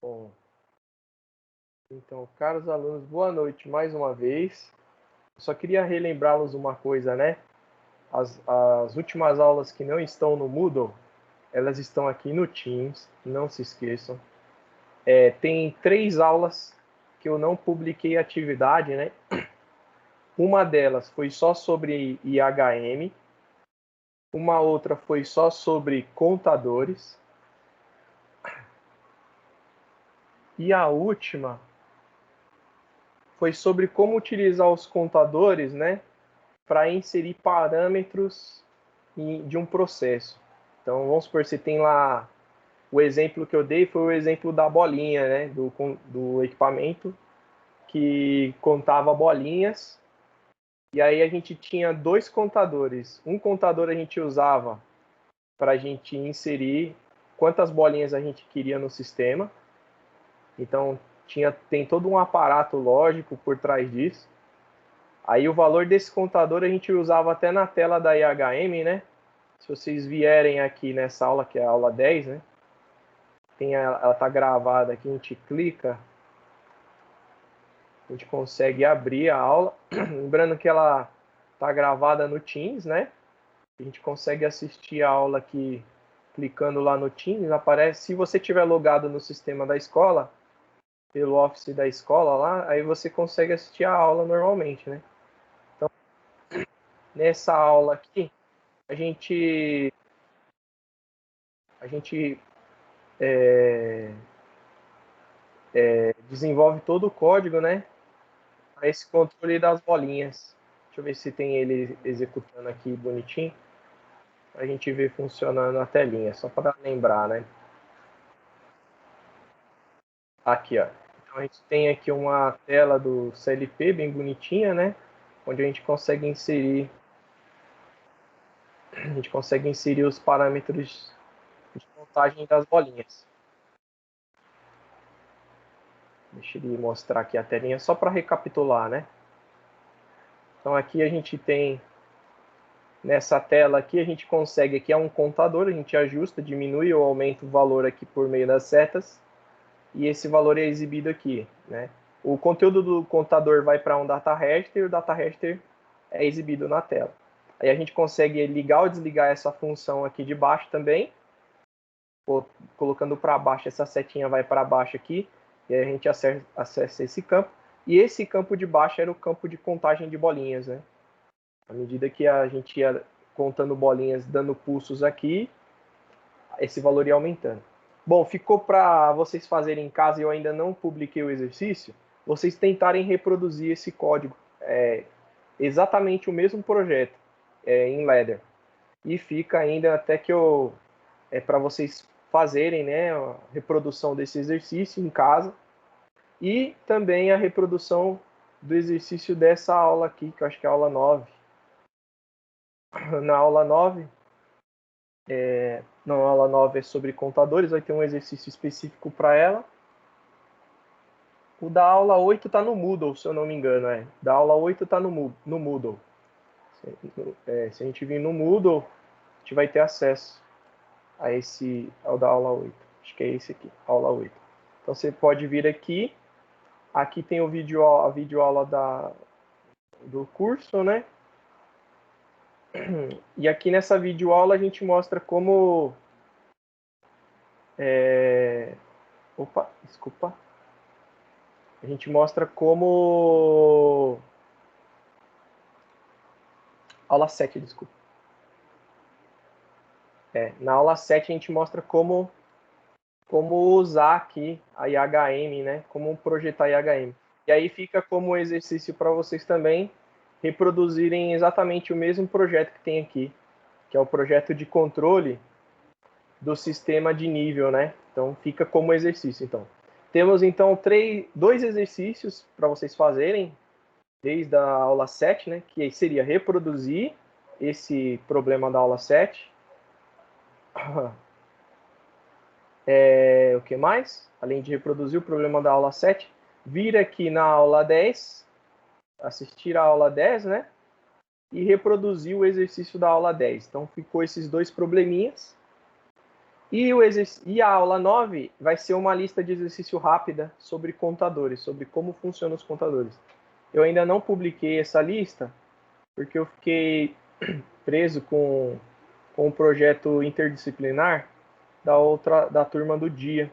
Bom, então, caros alunos, boa noite mais uma vez. Eu só queria relembrá-los uma coisa, né? As últimas aulas que não estão no Moodle, elas estão aqui no Teams, não se esqueçam. Tem 3 aulas que eu não publiquei atividade, né? Uma delas foi só sobre IHM, uma outra foi só sobre contadores, e a última foi sobre como utilizar os contadores, né, para inserir parâmetros de um processo. Então, vamos supor, você tem lá, o exemplo que eu dei foi o exemplo da bolinha, né, do equipamento que contava bolinhas, e aí a gente tinha 2 contadores. Um contador a gente usava para a gente inserir quantas bolinhas a gente queria no sistema. Então, tem todo um aparato lógico por trás disso. Aí o valor desse contador a gente usava até na tela da IHM, né? Se vocês vierem aqui nessa aula, que é a aula 10, né? Ela está gravada aqui, a gente clica, a gente consegue abrir a aula. Lembrando que ela está gravada no Teams, né? A gente consegue assistir a aula aqui clicando lá no Teams. Aparece, se você tiver logado no sistema da escola, pelo Office da escola lá, aí você consegue assistir a aula normalmente, né? Então, nessa aula aqui, a gente desenvolve todo o código, né? Para esse controle das bolinhas. Deixa eu ver se tem ele executando aqui bonitinho. Para a gente ver funcionando a telinha, só para lembrar, né? Aqui, ó. Então a gente tem aqui uma tela do CLP bem bonitinha, né? Onde a gente consegue inserir os parâmetros de contagem das bolinhas. Deixa eu mostrar aqui a telinha só para recapitular, né? Então aqui a gente tem, nessa tela aqui, a gente consegue, aqui é um contador, a gente ajusta, diminui ou aumenta o valor aqui por meio das setas, e esse valor é exibido aqui, né? O conteúdo do contador vai para um data register, e o data register é exibido na tela. Aí a gente consegue ligar ou desligar essa função aqui de baixo também, colocando para baixo, essa setinha vai para baixo aqui, e aí a gente acessa esse campo. E esse campo de baixo era o campo de contagem de bolinhas, né? À medida que a gente ia contando bolinhas, dando pulsos aqui, esse valor ia aumentando. Bom, ficou para vocês fazerem em casa, eu ainda não publiquei o exercício, vocês tentarem reproduzir esse código, exatamente o mesmo projeto, em Ladder. E fica ainda até que para vocês fazerem, né, a reprodução desse exercício em casa e também a reprodução do exercício dessa aula aqui, que eu acho que é a aula 9. Na aula 9, não, a aula 9 é sobre contadores, vai ter um exercício específico para ela. O da aula 8 está no Moodle, se eu não me engano. Da aula 8 está no Moodle. Se a gente vir no Moodle, a gente vai ter acesso ao da aula 8. Acho que é esse aqui, aula 8. Então você pode vir aqui. Aqui tem a videoaula do curso, né? E aqui nessa videoaula a gente mostra como... Opa, desculpa. A gente mostra como... Aula 7, desculpa. Na aula 7 a gente mostra como usar aqui a IHM, né? Como projetar IHM. E aí fica como exercício para vocês também reproduzirem exatamente o mesmo projeto que tem aqui, que é o projeto de controle do sistema de nível, né? Então fica como exercício. Então temos então 2 exercícios para vocês fazerem desde a aula 7, né? Que seria reproduzir esse problema da aula 7. O que mais? Além de reproduzir o problema da aula 7, vir aqui na aula 10, assistir a aula 10, né? E reproduzir o exercício da aula 10. Então ficou esses 2 probleminhas. E a aula 9 vai ser uma lista de exercício rápida sobre contadores, sobre como funcionam os contadores. Eu ainda não publiquei essa lista, porque eu fiquei preso com um projeto interdisciplinar da turma do dia.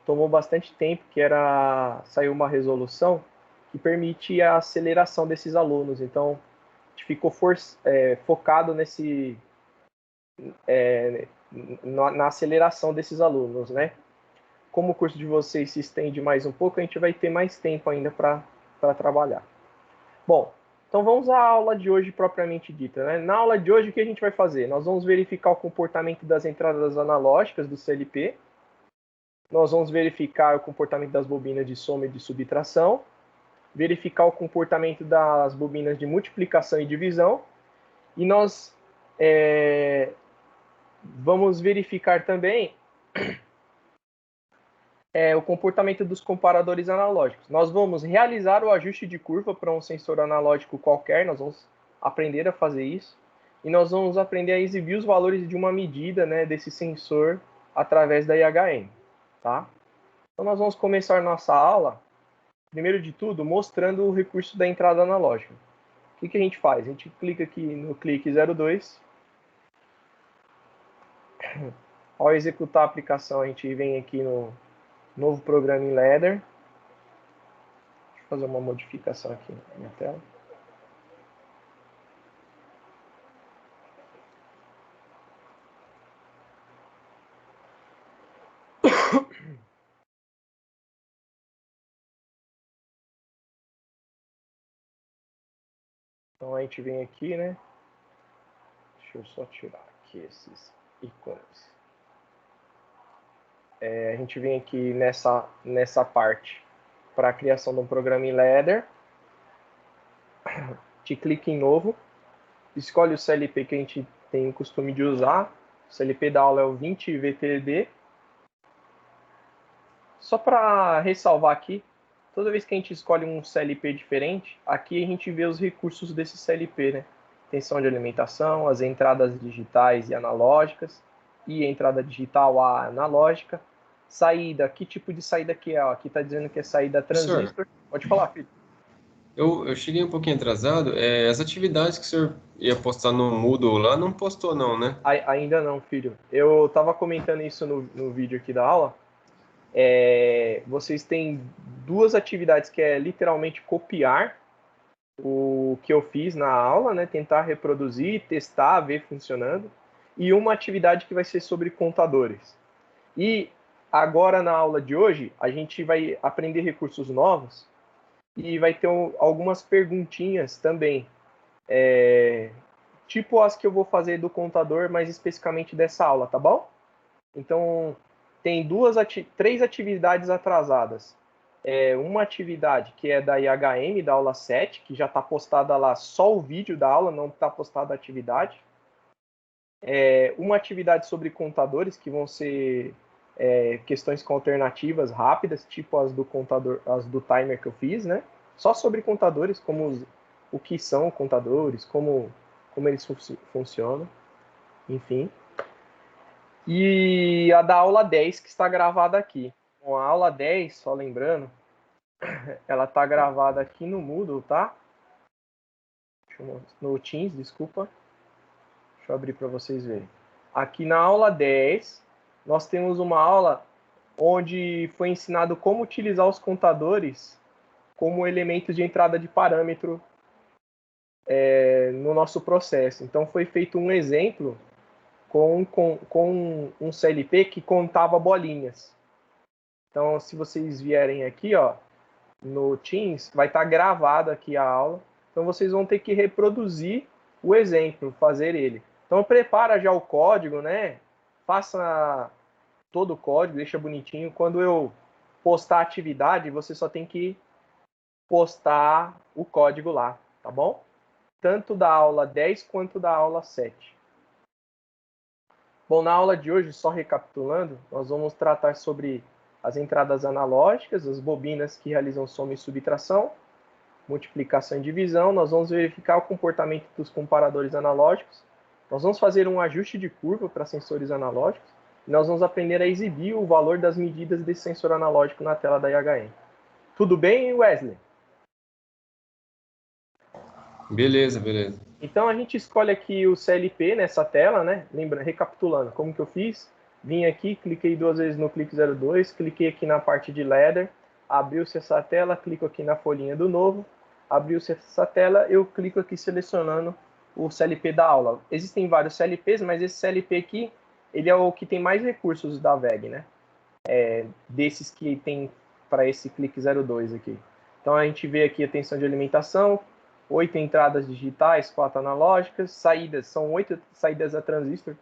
Tomou bastante tempo, saiu uma resolução que permite a aceleração desses alunos. Então, a gente ficou focado na aceleração desses alunos, né? Como o curso de vocês se estende mais um pouco, a gente vai ter mais tempo ainda para trabalhar. Bom, então vamos à aula de hoje propriamente dita, né? Na aula de hoje, o que a gente vai fazer? Nós vamos verificar o comportamento das entradas analógicas do CLP, nós vamos verificar o comportamento das bobinas de soma e de subtração, verificar o comportamento das bobinas de multiplicação e divisão, e nós vamos verificar também o comportamento dos comparadores analógicos. Nós vamos realizar o ajuste de curva para um sensor analógico qualquer, nós vamos aprender a fazer isso, e nós vamos aprender a exibir os valores de uma medida, né, desse sensor através da IHM. Tá? Então nós vamos começar nossa aula, primeiro de tudo, mostrando o recurso da entrada analógica. O que a gente faz? A gente clica aqui no clique 02. Ao executar a aplicação, a gente vem aqui no novo programa em Ladder. Deixa eu fazer uma modificação aqui na minha tela. Então a gente vem aqui, né? Deixa eu só tirar aqui esses ícones. A gente vem aqui nessa parte para a criação de um programa em Ladder. Te clica em novo. Escolhe o CLP que a gente tem o costume de usar. O CLP da aula é o 20VTD. Só para ressalvar aqui, toda vez que a gente escolhe um CLP diferente, aqui a gente vê os recursos desse CLP, né? Tensão de alimentação, as entradas digitais e analógicas, e a entrada digital A analógica. Saída, que tipo de saída que é? Aqui está dizendo que é saída transistor. Professor, Pode falar, filho. eu cheguei um pouquinho atrasado. As atividades que o senhor ia postar no Moodle lá, não postou não, né? Ainda não, filho. Eu estava comentando isso no vídeo aqui da aula. Vocês têm duas atividades que é literalmente copiar o que eu fiz na aula, né? Tentar reproduzir, testar, ver funcionando. E uma atividade que vai ser sobre contadores. E agora na aula de hoje, a gente vai aprender recursos novos e vai ter algumas perguntinhas também. Tipo as que eu vou fazer do contador, mais especificamente dessa aula, tá bom? Então, tem três atividades atrasadas. Uma atividade que é da IHM, da aula 7, que já está postada lá só o vídeo da aula, não está postada a atividade. Uma atividade sobre contadores, que vão ser questões com alternativas rápidas, tipo as do contador, as do timer que eu fiz, né? Só sobre contadores, como o que são contadores, como eles funcionam, enfim. E a da aula 10, que está gravada aqui. Bom, a aula 10, só ela está gravada aqui no Moodle, tá? No Teams, desculpa. Deixa eu abrir para vocês verem. Aqui na aula 10, nós temos uma aula onde foi ensinado como utilizar os contadores como elementos de entrada de parâmetro no nosso processo. Então, foi feito um exemplo com um CLP que contava bolinhas. Então, se vocês vierem aqui, ó, no Teams, vai estar gravado aqui a aula. Então, vocês vão ter que reproduzir o exemplo, fazer ele. Então, prepara já o código, né? Faça todo o código, deixa bonitinho. Quando eu postar a atividade, você só tem que postar o código lá, tá bom? Tanto da aula 10 quanto da aula 7. Bom, na aula de hoje, só recapitulando, nós vamos tratar sobre as entradas analógicas, as bobinas que realizam soma e subtração, multiplicação e divisão. Nós vamos verificar o comportamento dos comparadores analógicos. Nós vamos fazer um ajuste de curva para sensores analógicos. Nós vamos aprender a exibir o valor das medidas desse sensor analógico na tela da IHM. Tudo bem, Wesley? Beleza, beleza. Então a gente escolhe aqui o CLP nessa tela, né? Lembra, recapitulando, como que eu fiz? Vim aqui, cliquei 2 vezes no clique 02, cliquei aqui na parte de ladder, abriu-se essa tela, clico aqui na folhinha do novo, abriu-se essa tela, eu clico aqui selecionando o CLP da aula. Existem vários CLPs, mas esse CLP aqui, ele é o que tem mais recursos da VEG, né? Desses que tem para esse clique 02 aqui. Então a gente vê aqui a tensão de alimentação, 8 entradas digitais, 4 analógicas, saídas, são 8 saídas a transistor,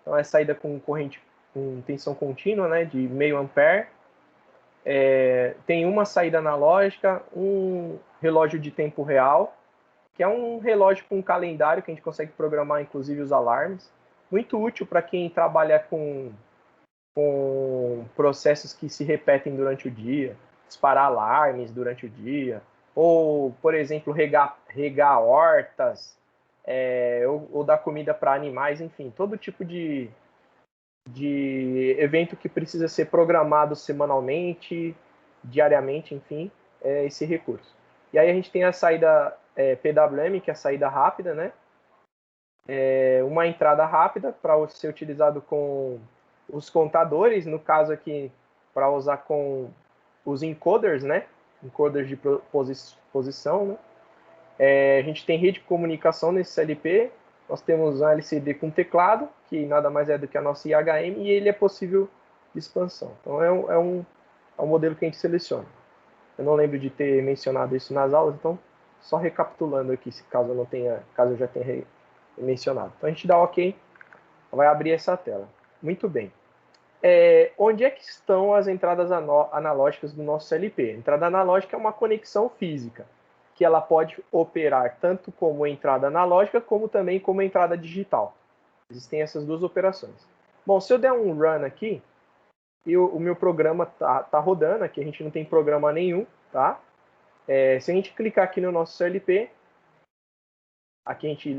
então é saída com corrente com tensão contínua, né, de meio ampere. Tem uma saída analógica, um relógio de tempo real, que é um relógio com um calendário que a gente consegue programar inclusive os alarmes, muito útil para quem trabalha com processos que se repetem durante o dia, disparar alarmes durante o dia, ou, por exemplo, regar hortas, ou dar comida para animais, enfim, todo tipo de evento que precisa ser programado semanalmente, diariamente, enfim, é esse recurso. E aí a gente tem a saída PWM, que é a saída rápida, né? Uma entrada rápida para ser utilizado com os contadores, no caso aqui, para usar com os encoders, né? Encoders de posição, né? A gente tem rede de comunicação nesse CLP, nós temos um LCD com teclado, que nada mais é do que a nossa IHM, e ele é possível de expansão. Então é um modelo que a gente seleciona. Eu não lembro de ter mencionado isso nas aulas, então só recapitulando aqui, caso eu já tenha mencionado. Então a gente dá OK, vai abrir essa tela. Muito bem. Onde é que estão as entradas analógicas do nosso CLP? A entrada analógica é uma conexão física, que ela pode operar tanto como entrada analógica, como também como entrada digital. Existem essas duas operações. Bom, se eu der um run aqui, o meu programa tá rodando, aqui a gente não tem programa nenhum, tá? Se a gente clicar aqui no nosso CLP,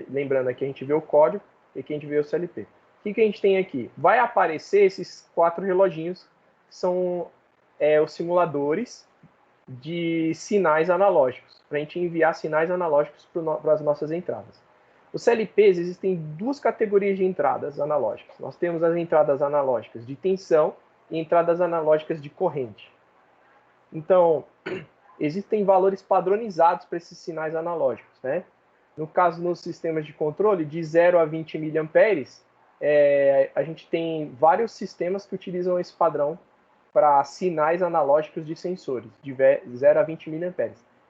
lembrando aqui a gente vê o código e aqui a gente vê o CLP. O que a gente tem aqui? Vai aparecer esses 4 reloginhos, que são os simuladores de sinais analógicos, para a gente enviar sinais analógicos para as nossas entradas. Os CLPs existem 2 categorias de entradas analógicas. Nós temos as entradas analógicas de tensão e entradas analógicas de corrente. Então, existem valores padronizados para esses sinais analógicos, né? No caso, nos sistemas de controle, de 0 a 20 mA, a gente tem vários sistemas que utilizam esse padrão para sinais analógicos de sensores, de 0 a 20 mA.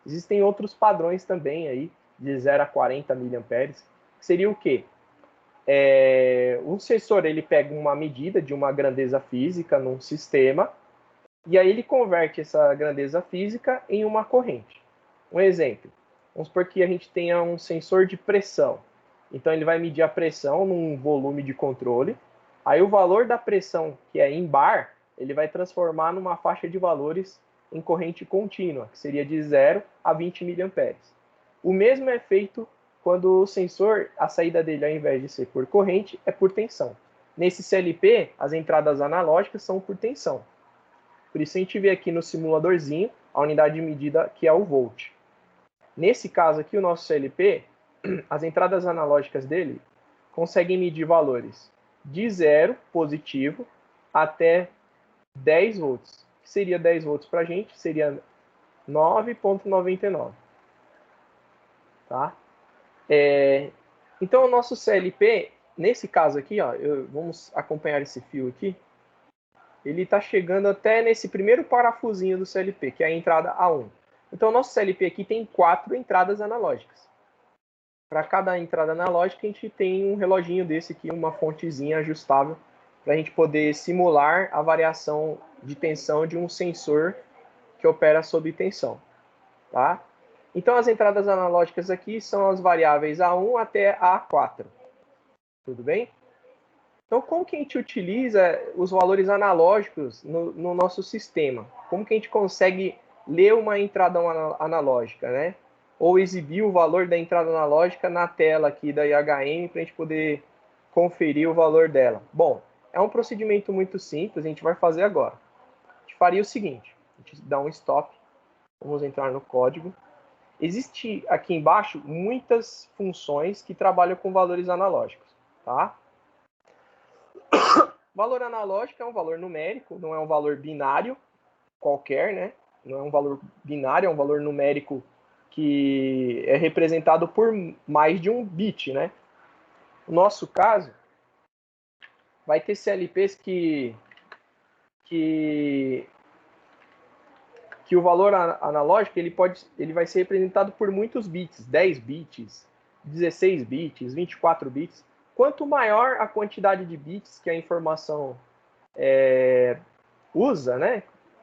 Existem outros padrões também aí, de 0 a 40 mA, que seria o quê? Um sensor ele pega uma medida de uma grandeza física num sistema, e aí ele converte essa grandeza física em uma corrente. Um exemplo, vamos supor que a gente tenha um sensor de pressão. Então ele vai medir a pressão num volume de controle. Aí o valor da pressão, que é em bar, ele vai transformar numa faixa de valores em corrente contínua, que seria de 0 a 20 mA. O mesmo é feito quando o sensor, a saída dele, ao invés de ser por corrente, é por tensão. Nesse CLP, as entradas analógicas são por tensão. Por isso a gente vê aqui no simuladorzinho a unidade de medida que é o volt. Nesse caso aqui, o nosso CLP, as entradas analógicas dele conseguem medir valores de 0, positivo, até 10 volts. O que seria 10 volts para a gente? Seria 9,99. Tá? Então, o nosso CLP, nesse caso aqui, ó, vamos acompanhar esse fio aqui, ele está chegando até nesse primeiro parafusinho do CLP, que é a entrada A1. Então, o nosso CLP aqui tem 4 entradas analógicas. Para cada entrada analógica, a gente tem um reloginho desse aqui, uma fontezinha ajustável, para a gente poder simular a variação de tensão de um sensor que opera sob tensão. Tá? Então, as entradas analógicas aqui são as variáveis A1 até A4. Tudo bem? Então, como que a gente utiliza os valores analógicos no nosso sistema? Como que a gente consegue ler uma entrada analógica, né? Ou exibir o valor da entrada analógica na tela aqui da IHM para a gente poder conferir o valor dela? Bom, É um procedimento muito simples, a gente vai fazer agora. A gente faria o seguinte, a gente dá um stop, vamos entrar no código. Existe aqui embaixo muitas funções que trabalham com valores analógicos, tá? Valor analógico é um valor numérico, não é um valor binário qualquer, né? Não é um valor binário, é um valor numérico que é representado por mais de um bit, né? No nosso caso, vai ter CLPs que o valor analógico ele vai ser representado por muitos bits, 10 bits, 16 bits, 24 bits. Quanto maior a quantidade de bits que a informação usa, né?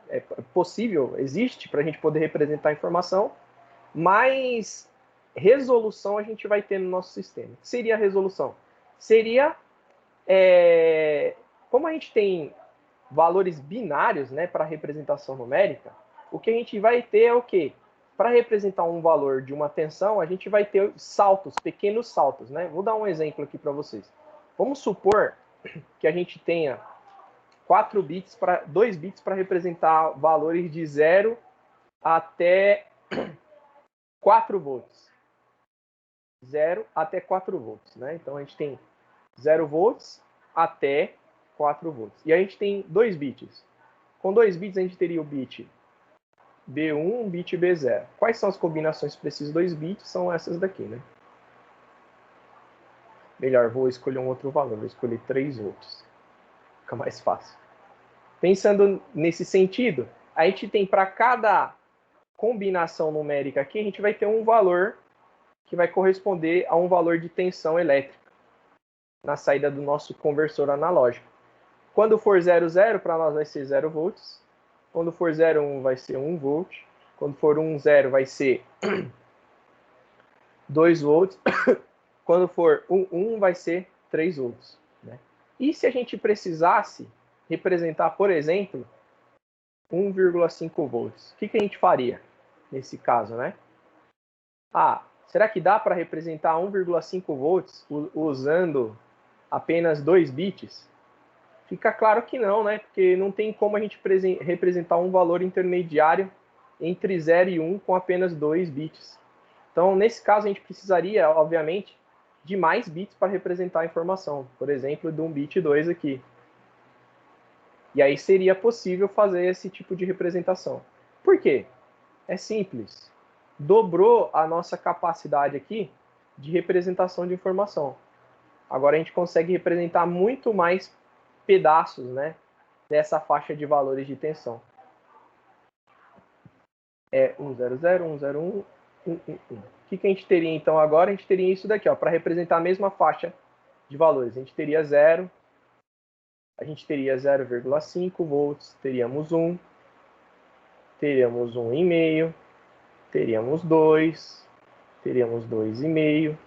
É possível, existe para a gente poder representar a informação, mais resolução a gente vai ter no nosso sistema. O que seria a resolução? Seria, como a gente tem valores binários, né, para representação numérica, o que a gente vai ter é o quê? Para representar um valor de uma tensão, a gente vai ter saltos, pequenos saltos, né? Vou dar um exemplo aqui para vocês. Vamos supor que a gente tenha 2 bits para representar valores de 0 até 4 volts. 0 até 4 volts, né? Então a gente tem 0 volts até 4 volts. E a gente tem 2 bits. Com 2 bits a gente teria o bit B1, bit B0. Quais são as combinações para esses 2 bits? São essas daqui, né? Melhor, vou escolher um outro valor, vou escolher 3 volts. Fica mais fácil. Pensando nesse sentido, a gente tem para cada combinação numérica aqui, a gente vai ter um valor que vai corresponder a um valor de tensão elétrica na saída do nosso conversor analógico. Quando for 00, para nós vai ser 0 volts. Quando for 01, vai ser 1 volt. Quando for 10, vai ser 2 volts. Quando for 11, vai ser 3 volts. Né? E se a gente precisasse representar, por exemplo, 1,5 volts, o que a gente faria nesse caso, né? Será que dá para representar 1,5 volts usando apenas 2 bits? Fica claro que não, né? Porque não tem como a gente representar um valor intermediário entre 0 e 1 com apenas 2 bits. Então, nesse caso, a gente precisaria, obviamente, de mais bits para representar a informação. Por exemplo, de um bit 2 aqui. E aí seria possível fazer esse tipo de representação. Por quê? É simples. Dobrou a nossa capacidade aqui de representação de informação. Agora a gente consegue representar muito mais pedaços, né, dessa faixa de valores de tensão. É 100, 101, 111. O que a gente teria então agora? A gente teria isso daqui, para representar a mesma faixa de valores. A gente teria 0, a gente teria 0,5 volts, teríamos 1, teríamos 1,5, teríamos 2, teríamos 2,5.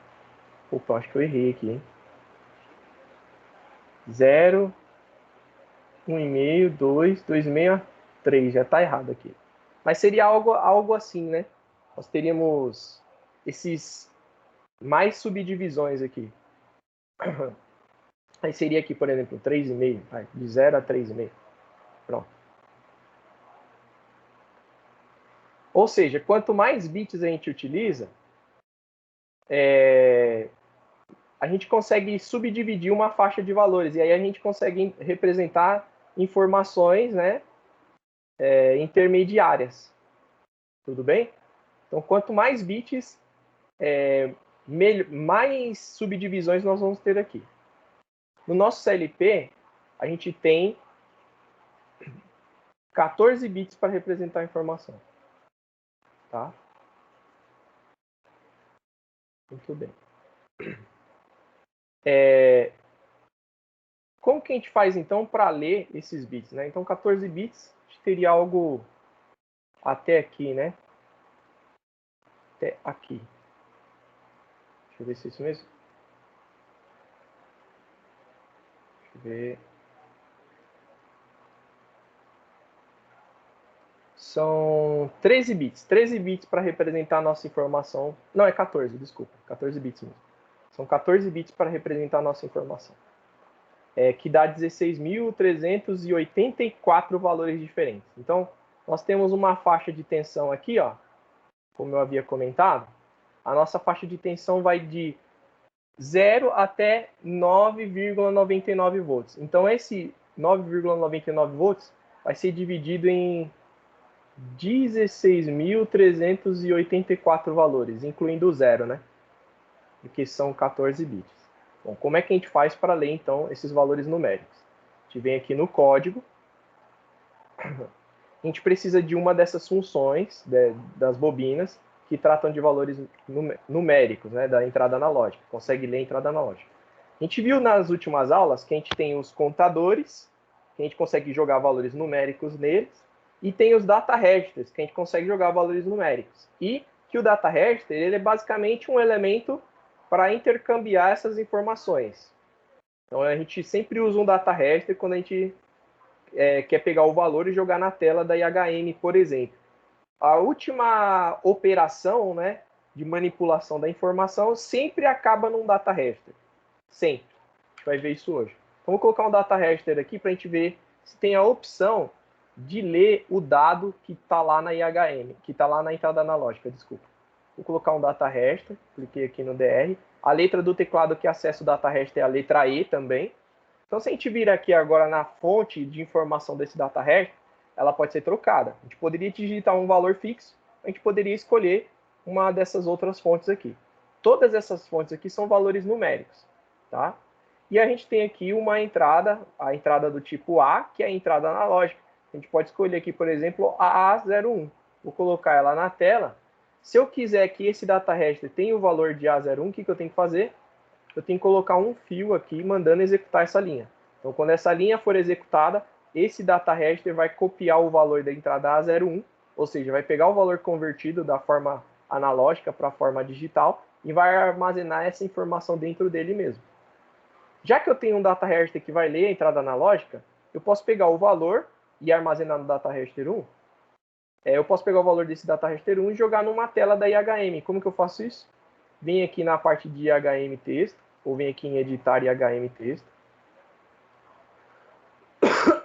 Opa, acho que eu errei aqui, hein? 0, 1,5, 2, 2,5, 3. Já está errado aqui. Mas seria algo assim, né? Nós teríamos esses mais subdivisões aqui. Aí seria aqui, por exemplo, 3,5. De 0 a 3,5. Pronto. Ou seja, quanto mais bits a gente utiliza, a gente consegue subdividir uma faixa de valores. E aí a gente consegue representar informações, né, intermediárias. Tudo bem? Então, quanto mais bits, mais subdivisões nós vamos ter aqui. No nosso CLP, a gente tem 14 bits para representar a informação. Tá? Muito bem. Como que a gente faz, então, para ler esses bits? Né? Então, 14 bits, a gente teria algo até aqui, né? Até aqui. Deixa eu ver se é isso mesmo. Deixa eu ver. São 13 bits. 13 bits para representar a nossa informação. Não, é 14, desculpa. 14 bits mesmo. São 14 bits para representar a nossa informação. que dá 16.384 valores diferentes. Então, nós temos uma faixa de tensão aqui, ó, como eu havia comentado. A nossa faixa de tensão vai de 0 até 9,99 volts. Então, esse 9,99 volts vai ser dividido em 16.384 valores, incluindo o zero, né? Porque são 14 bits. Bom, como é que a gente faz para ler, então, esses valores numéricos? A gente vem aqui no código. A gente precisa de uma dessas funções das bobinas que tratam de valores numéricos, né, da entrada analógica. Consegue ler a entrada analógica. A gente viu nas últimas aulas que a gente tem os contadores, que a gente consegue jogar valores numéricos neles, e tem os data registers, que a gente consegue jogar valores numéricos. E que o data register ele é basicamente um elemento para intercambiar essas informações. Então a gente sempre usa um data register quando a gente quer pegar o valor e jogar na tela da IHM, por exemplo. A última operação, né, de manipulação da informação sempre acaba num data register. Sempre. A gente vai ver isso hoje. Vamos colocar um data register aqui para a gente ver se tem a opção de ler o dado que está lá na IHM, que está lá na entrada analógica, desculpa. Vou colocar um data register, cliquei aqui no DR. A letra do teclado que acessa o data register é a letra E também. Então, se a gente vir aqui agora na fonte de informação desse data register, ela pode ser trocada. A gente poderia digitar um valor fixo, a gente poderia escolher uma dessas outras fontes aqui. Todas essas fontes aqui são valores numéricos, tá? E a gente tem aqui uma entrada, a entrada do tipo A, que é a entrada analógica. A gente pode escolher aqui, por exemplo, a A01. Vou colocar ela na tela. Se eu quiser que esse data register tenha o valor de A01, o que eu tenho que fazer? Eu tenho que colocar um fio aqui mandando executar essa linha. Então, quando essa linha for executada, esse data register vai copiar o valor da entrada A01, ou seja, vai pegar o valor convertido da forma analógica para a forma digital e vai armazenar essa informação dentro dele mesmo. Já que eu tenho um data register que vai ler a entrada analógica, eu posso pegar o valor e armazenar no data register 1. Eu posso pegar o valor desse data register 1 e jogar numa tela da IHM. Como que eu faço isso? Vem aqui na parte de IHM texto, ou vem aqui em editar IHM texto.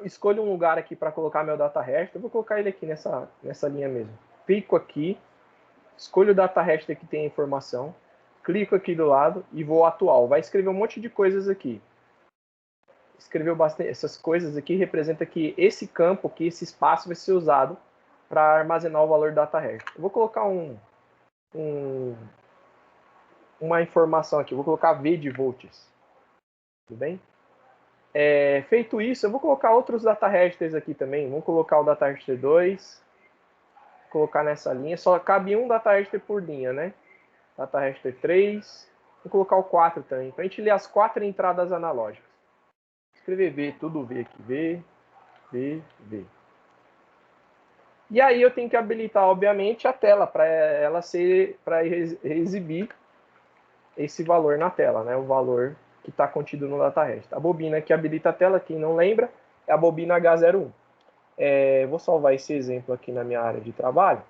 Escolho um lugar aqui para colocar meu data register. Eu vou colocar ele aqui nessa linha mesmo. Clico aqui, escolho o data register que tem a informação, clico aqui do lado e vou atual. Vai escrever um monte de coisas aqui. Escreveu bastante essas coisas aqui, representa que esse campo, que esse espaço vai ser usado para armazenar o valor do data register. Eu vou colocar uma informação aqui, vou colocar V de volts. Tudo bem? Feito isso, eu vou colocar outros data registers aqui também. Vamos colocar o data register 2, colocar nessa linha. Só cabe um data register por linha, né? Data register 3, vou colocar o 4 também, para a gente ler as 4 entradas analógicas. Escrever V, tudo V aqui, V, V, V. E aí eu tenho que habilitar, obviamente, a tela para ela para exibir esse valor na tela, né? O valor que está contido no data register. A bobina que habilita a tela, quem não lembra, é a bobina H01. Vou salvar esse exemplo aqui na minha área de trabalho.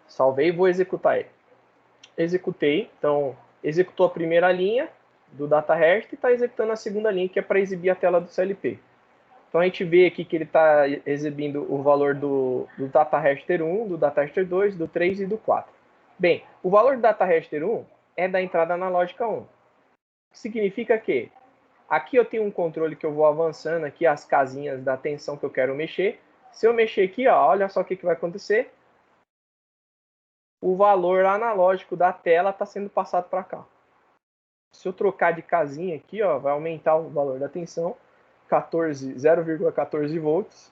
Salvei e vou executar ele. Executei, então executou a primeira linha do data register e está executando a segunda linha, que é para exibir a tela do CLP. Então a gente vê aqui que ele está exibindo o valor do data register 1, do data register 2, do 3 e do 4. Bem, o valor do data register 1 é da entrada analógica 1. Significa que aqui eu tenho um controle que eu vou avançando aqui as casinhas da tensão que eu quero mexer. Se eu mexer aqui, ó, olha só o que vai acontecer. O valor analógico da tela está sendo passado para cá. Se eu trocar de casinha aqui, ó, vai aumentar o valor da tensão, 0,14 volts.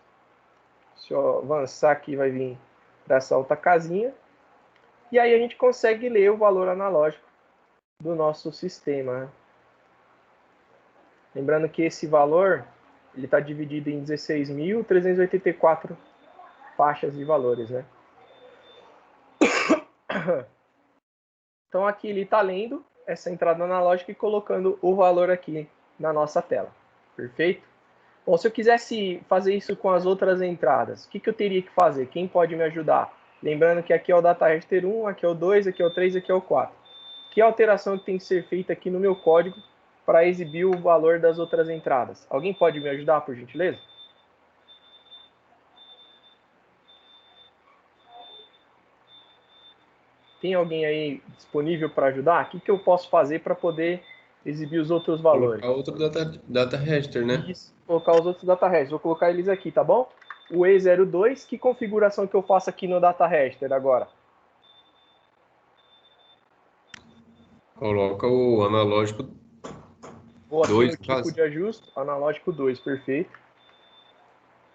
Se eu avançar aqui, vai vir para essa outra casinha. E aí a gente consegue ler o valor analógico do nosso sistema, né? Lembrando que esse valor ele está dividido em 16.384 faixas de valores, né? Então aqui ele está lendo essa entrada analógica e colocando o valor aqui na nossa tela. Perfeito? Bom, se eu quisesse fazer isso com as outras entradas, o que eu teria que fazer? Quem pode me ajudar Lembrando que aqui é o data register 1, aqui é o 2, aqui é o 3, aqui é o 4. Que alteração que tem que ser feita aqui no meu código para exibir o valor das outras entradas? Alguém pode me ajudar, por gentileza? Tem alguém aí disponível para ajudar? O que eu posso fazer para poder exibir os outros valores? Colocar outro data register, né? Isso, colocar os outros data registers. Vou colocar eles aqui, tá bom? O E02, que configuração que eu faço aqui no data register agora? Coloca o analógico Vou aqui 2, no no tipo caso. de ajuste, analógico 2, perfeito.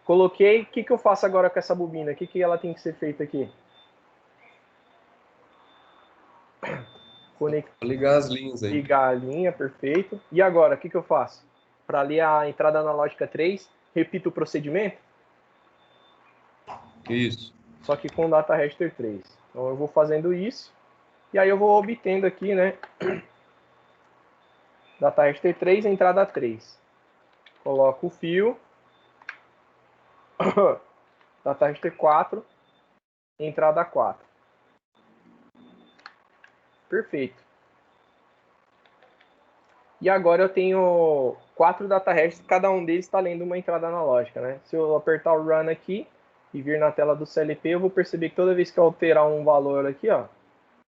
Coloquei, o que eu faço agora com essa bobina? O que ela tem que ser feita aqui? Ligar as linhas aí. Ligar a linha, perfeito. E agora, o que eu faço? Para ler a entrada analógica 3, repito o procedimento, Isso. só que com data register 3. Então eu vou fazendo isso, e aí eu vou obtendo aqui, né, data register 3, entrada 3. Coloco o fio, data register 4, entrada 4. Perfeito. E agora eu tenho 4 data registers, cada um deles está lendo uma entrada analógica, né? Se eu apertar o Run aqui e vir na tela do CLP, eu vou perceber que toda vez que eu alterar um valor aqui, ó,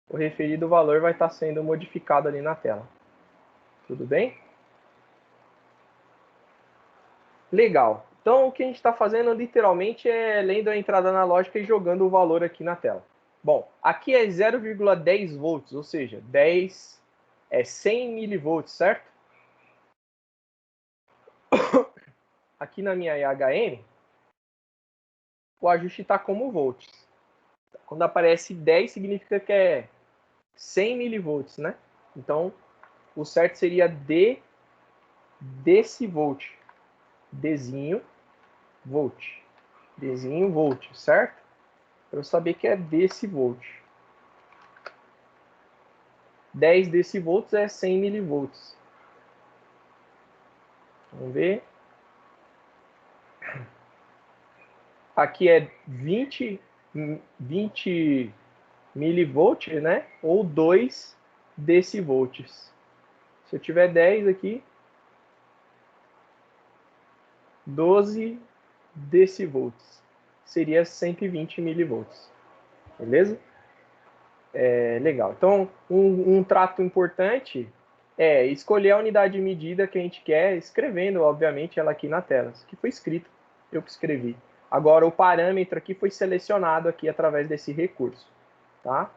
o referido valor vai estar sendo modificado ali na tela. Tudo bem? Legal. Então o que a gente está fazendo literalmente é lendo a entrada analógica e jogando o valor aqui na tela. Bom, aqui é 0,10 volts, ou seja, 10 é 100 milivolts, certo? Aqui na minha EHM, o ajuste está como volts. Quando aparece 10, significa que é 100 milivolts, né? Então, o certo seria D decivolt. Dzinho, volt. Dzinho, volt, certo? Para eu saber que é decivolt. 10 decivolts é 100 milivolts. Vamos ver. Aqui é 20 milivolts, né? Ou 2 decivolts. Se eu tiver 10 aqui, 12 decivolts. Seria 120 milivolts. Beleza? Legal. Então, um trato importante é escolher a unidade de medida que a gente quer, escrevendo, obviamente, ela aqui na tela. Isso aqui foi escrito, eu que escrevi. Agora, o parâmetro aqui foi selecionado aqui através desse recurso. Tá?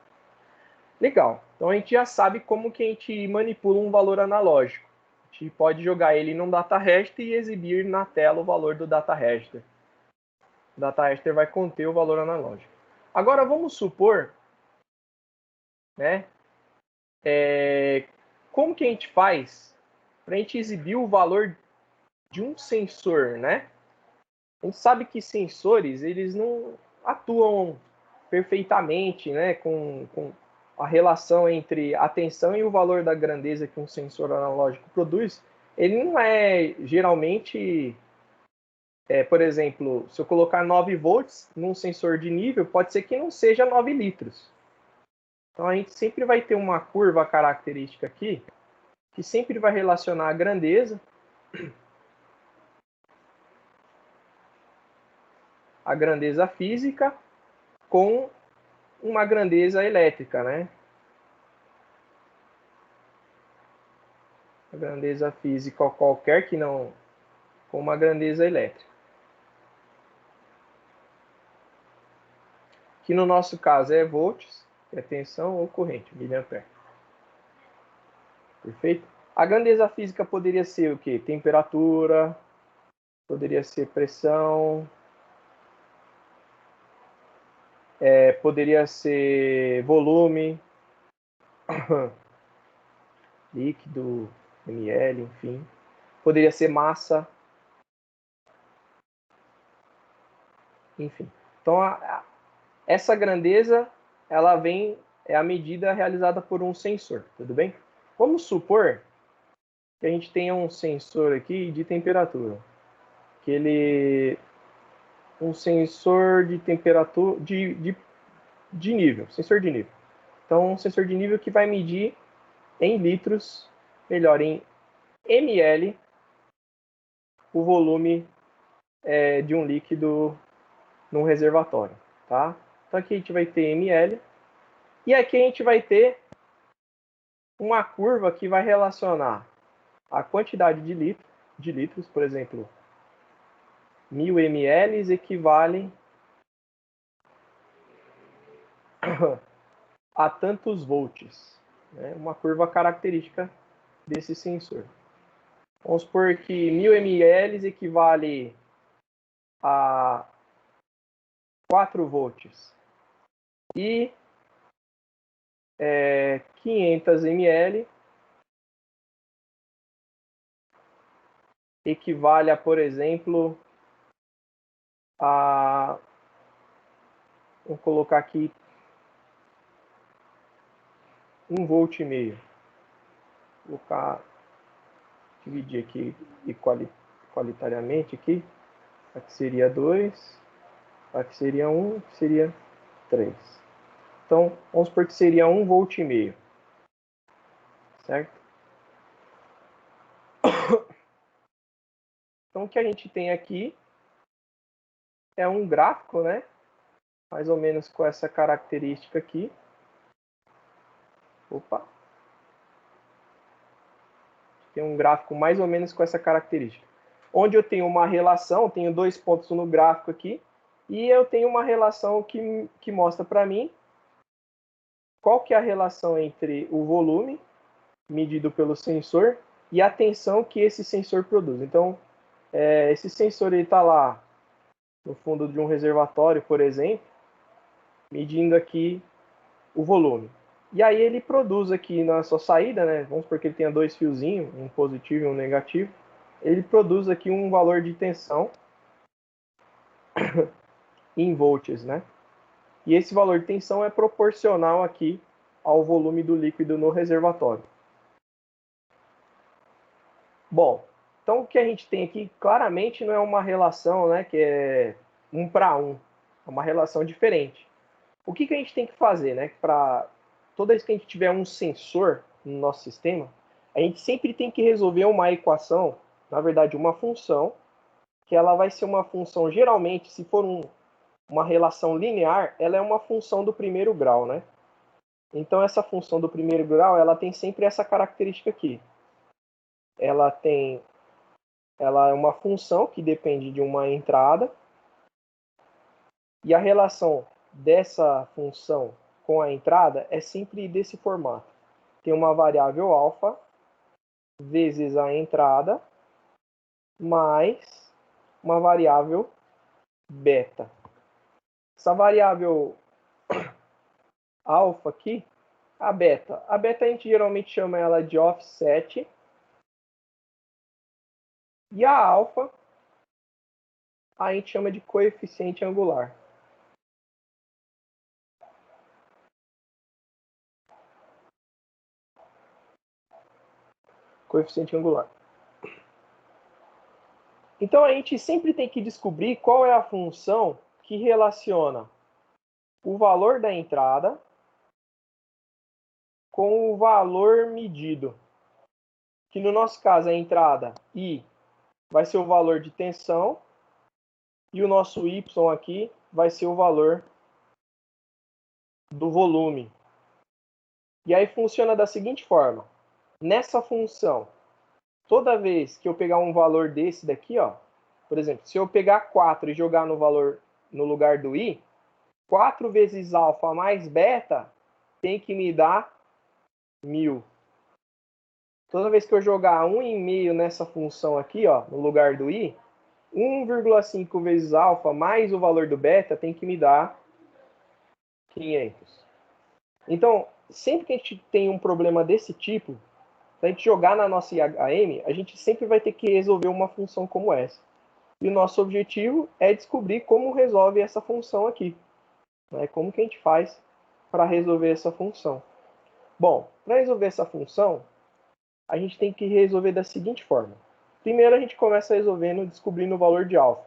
Legal. Então, a gente já sabe como que a gente manipula um valor analógico. A gente pode jogar ele num data register e exibir na tela o valor do data register. O data register vai conter o valor analógico. Agora, vamos supor, né, como que a gente faz para a gente exibir o valor de um sensor, né? A gente sabe que sensores, eles não atuam perfeitamente, né, com a relação entre a tensão e o valor da grandeza que um sensor analógico produz. Ele não é geralmente, por exemplo, se eu colocar 9 volts num sensor de nível, pode ser que não seja 9 litros. Então a gente sempre vai ter uma curva característica aqui que sempre vai relacionar a grandeza física com uma grandeza elétrica, né? A grandeza física qualquer que não com uma grandeza elétrica. Que no nosso caso é volts, que é tensão ou corrente, miliampere. Perfeito? A grandeza física poderia ser o quê? Temperatura, poderia ser pressão, poderia ser volume, líquido, ml, enfim. Poderia ser massa, enfim. Então, essa grandeza, ela vem, é a medida realizada por um sensor, tudo bem? Vamos supor que a gente tenha um sensor aqui de temperatura, um sensor de temperatura, de nível, sensor de nível. Então, um sensor de nível que vai medir em litros, melhor, em ml, o volume de um líquido num reservatório, tá? Então aqui a gente vai ter ml, e aqui a gente vai ter uma curva que vai relacionar a quantidade de litros, por exemplo, 1000 ml equivale a tantos volts, né? Uma curva característica desse sensor. Vamos supor que 1000 ml equivale a 4 volts e 500 ml equivale a, por exemplo, vamos colocar aqui 1,5 volt. Vou colocar, dividir aqui igualitariamente aqui. Aqui seria 2, aqui seria 1, aqui seria 3. Então, vamos supor que seria 1,5 volt. Certo? Então, o que a gente tem aqui é um gráfico, né? Mais ou menos com essa característica aqui. Opa! Tem um gráfico mais ou menos com essa característica. Onde eu tenho uma relação, tenho 2 pontos no gráfico aqui, e eu tenho uma relação que mostra para mim qual que é a relação entre o volume medido pelo sensor e a tensão que esse sensor produz. Então, esse sensor está lá no fundo de um reservatório, por exemplo, medindo aqui o volume. E aí ele produz aqui na sua saída, né? Vamos supor que ele tenha 2 fiozinhos, um positivo e um negativo. Ele produz aqui um valor de tensão em volts, né? E esse valor de tensão é proporcional aqui ao volume do líquido no reservatório. Bom, então o que a gente tem aqui claramente não é uma relação, né, que é 1 para 1. É uma relação diferente. O que a gente tem que fazer, né, para toda vez que a gente tiver um sensor no nosso sistema, a gente sempre tem que resolver uma equação, na verdade uma função, que ela vai ser uma função, geralmente, se for uma relação linear, ela é uma função do primeiro grau, né? Então essa função do primeiro grau, ela tem sempre essa característica aqui. Ela é uma função que depende de uma entrada, e a relação dessa função com a entrada é sempre desse formato. Tem uma variável alfa vezes a entrada mais uma variável beta. Essa variável alfa aqui, a beta a gente geralmente chama ela de offset, e a alfa a gente chama de coeficiente angular. Coeficiente angular. Então a gente sempre tem que descobrir qual é a função que relaciona o valor da entrada com o valor medido. Que no nosso caso a entrada I vai ser o valor de tensão e o nosso Y aqui vai ser o valor do volume. E aí funciona da seguinte forma. Nessa função, toda vez que eu pegar um valor desse daqui, ó, por exemplo, se eu pegar 4 e jogar no lugar do I, 4 vezes alfa mais beta tem que me dar 1000. Toda vez que eu jogar 1,5 nessa função aqui, ó, no lugar do I, 1,5 vezes alfa mais o valor do beta tem que me dar 500. Então, sempre que a gente tem um problema desse tipo, se a gente jogar na nossa IHM, a gente sempre vai ter que resolver uma função como essa. E o nosso objetivo é descobrir como resolve essa função aqui. Né? Como que a gente faz para resolver essa função. Bom, para resolver essa função, a gente tem que resolver da seguinte forma. Primeiro a gente começa descobrindo o valor de alfa.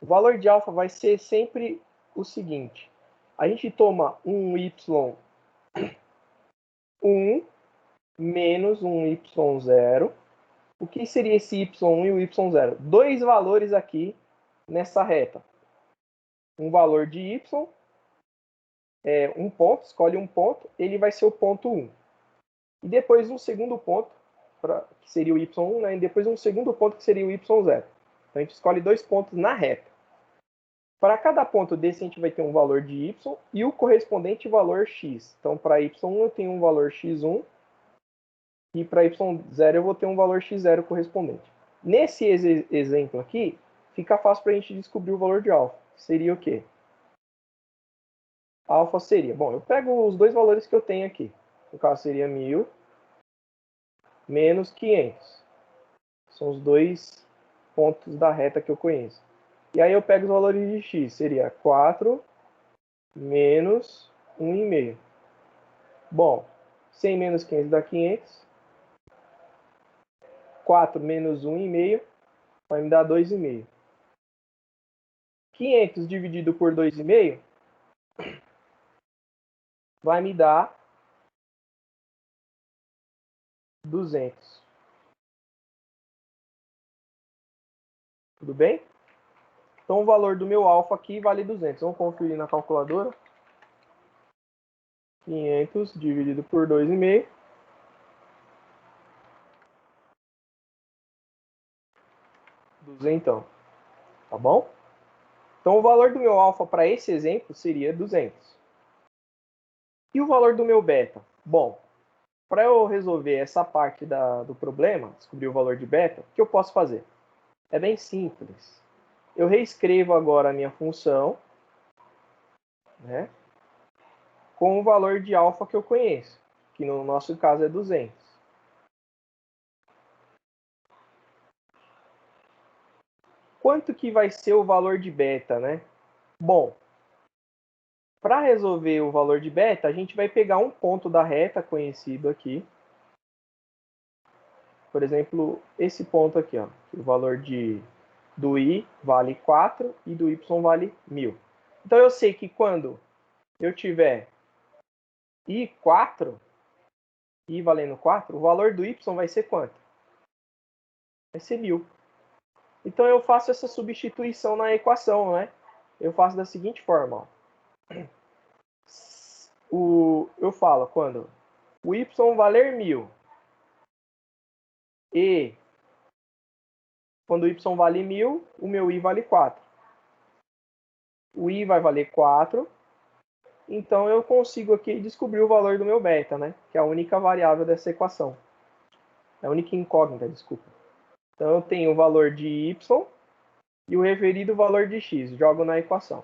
O valor de alfa vai ser sempre o seguinte. A gente toma um y1 menos um y0. O que seria esse y1 e o y0? Dois valores aqui nessa reta. Um valor de y, um ponto, escolhe um ponto, ele vai ser o ponto 1. E depois um segundo ponto, que seria o y1, né? E depois um segundo ponto, que seria o y0. Então a gente escolhe dois pontos na reta. Para cada ponto desse, a gente vai ter um valor de y e o correspondente valor x. Então, para y1 eu tenho um valor x1 e para y0 eu vou ter um valor x0 correspondente. Nesse exemplo aqui, fica fácil para a gente descobrir o valor de alfa. Seria o quê? Alfa seria, bom, eu pego os dois valores que eu tenho aqui. No caso seria 1000 menos 500. São os dois pontos da reta que eu conheço. E aí eu pego os valores de x, seria 4 menos 1,5. Bom, 100 menos 500 dá 500. 4 menos 1,5 vai me dar 2,5. 500 dividido por 2,5 vai me dar 200. Tudo bem? Então o valor do meu alfa aqui vale 200. Vamos conferir na calculadora. 500 dividido por 2,5. 200. Tá bom? Então o valor do meu alfa para esse exemplo seria 200. E o valor do meu beta? Bom, para eu resolver essa parte do problema, descobrir o valor de beta, o que eu posso fazer? É bem simples. Eu reescrevo agora a minha função, né, com o valor de alfa que eu conheço, que no nosso caso é 200. Quanto que vai ser o valor de beta, né? Bom, para resolver o valor de beta, a gente vai pegar um ponto da reta conhecido aqui. Por exemplo, esse ponto aqui, ó, que o valor do i vale 4 e do y vale 1000. Então eu sei que quando eu tiver i4, i valendo 4, o valor do y vai ser quanto? Vai ser 1000. Então eu faço essa substituição na equação, né? Eu faço da seguinte forma, ó. Eu falo quando o y valer 1000 e quando o y vale 1000, o meu i vale 4. O i vai valer 4, então eu consigo aqui descobrir o valor do meu beta, né? Que é a única variável dessa equação. É a única incógnita, desculpa. Então eu tenho o valor de y e o referido valor de x. Jogo na equação.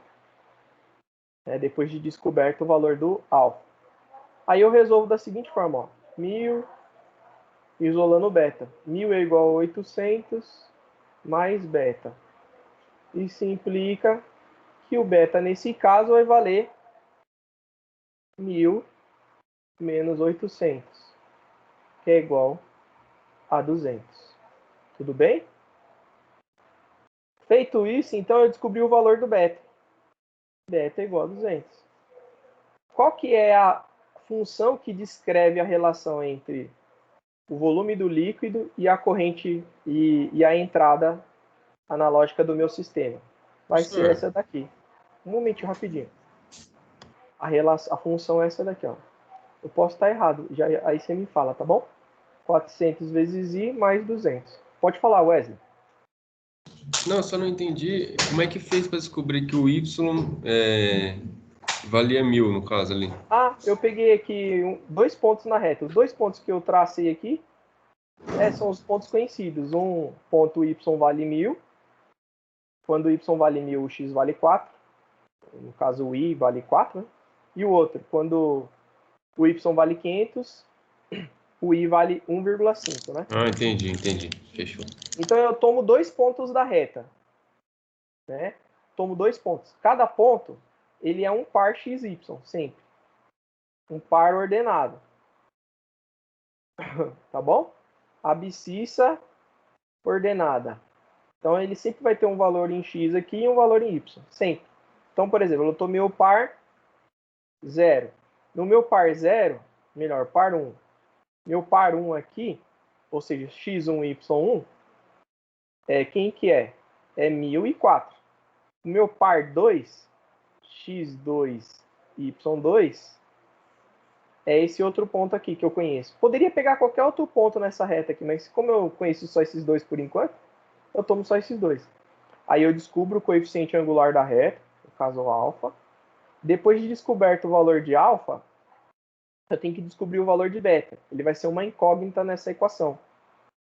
Depois de descoberto o valor do alfa. Aí eu resolvo da seguinte forma, ó. 1000 isolando o beta. 1000 é igual a 800 mais beta. Isso implica que o beta, nesse caso, vai valer 1000 menos 800, que é igual a 200. Tudo bem? Feito isso, então eu descobri o valor do beta. Beta é igual a 200. Qual que é a função que descreve a relação entre o volume do líquido e a corrente e a entrada analógica do meu sistema? Vai ser essa daqui. Um momentinho, rapidinho. A função é essa daqui, ó. Eu posso estar errado, aí você me fala, tá bom? 400 vezes i mais 200. Pode falar, Wesley. Não, eu só não entendi como é que fez para descobrir que o y valia 1000, no caso ali. Ah, eu peguei aqui dois pontos na reta. Os dois pontos que eu tracei aqui são os pontos conhecidos. Um ponto y vale 1000. Quando o y vale 1000, o x vale 4. No caso, o i vale 4. Né? E o outro, quando o y vale 500, o i vale 1,5. Né? Ah, entendi. Fechou. Então eu tomo dois pontos da reta. Né? Tomo dois pontos. Cada ponto, ele é um par xy, sempre. Um par ordenado. Tá bom? Abscissa ordenada. Então ele sempre vai ter um valor em x aqui e um valor em y. Sempre. Então, por exemplo, eu tomei o par 0. No meu par 0, melhor, par 1. Meu par 1 aqui, ou seja, x1 e y1, quem que é? É 1004. O meu par 2, x2 e y2, é esse outro ponto aqui que eu conheço. Poderia pegar qualquer outro ponto nessa reta aqui, mas como eu conheço só esses dois por enquanto, eu tomo só esses dois. Aí eu descubro o coeficiente angular da reta, no caso o alfa. Depois de descoberto o valor de alfa, eu tenho que descobrir o valor de beta. Ele vai ser uma incógnita nessa equação.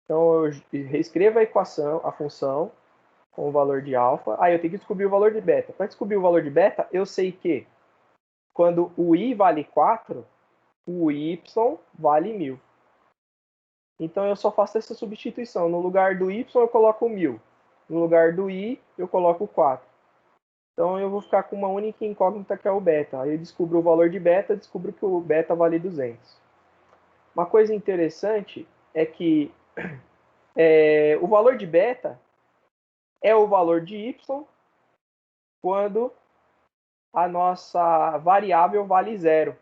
Então eu reescrevo a equação, a função, com o valor de alfa. Aí eu tenho que descobrir o valor de beta. Para descobrir o valor de beta, eu sei que quando o i vale 4, o y vale 1000. Então eu só faço essa substituição. No lugar do y eu coloco 1000. No lugar do i eu coloco 4. Então eu vou ficar com uma única incógnita que é o beta. Aí eu descubro o valor de beta, descubro que o beta vale 200. Uma coisa interessante é que o valor de beta é o valor de y quando a nossa variável vale 0.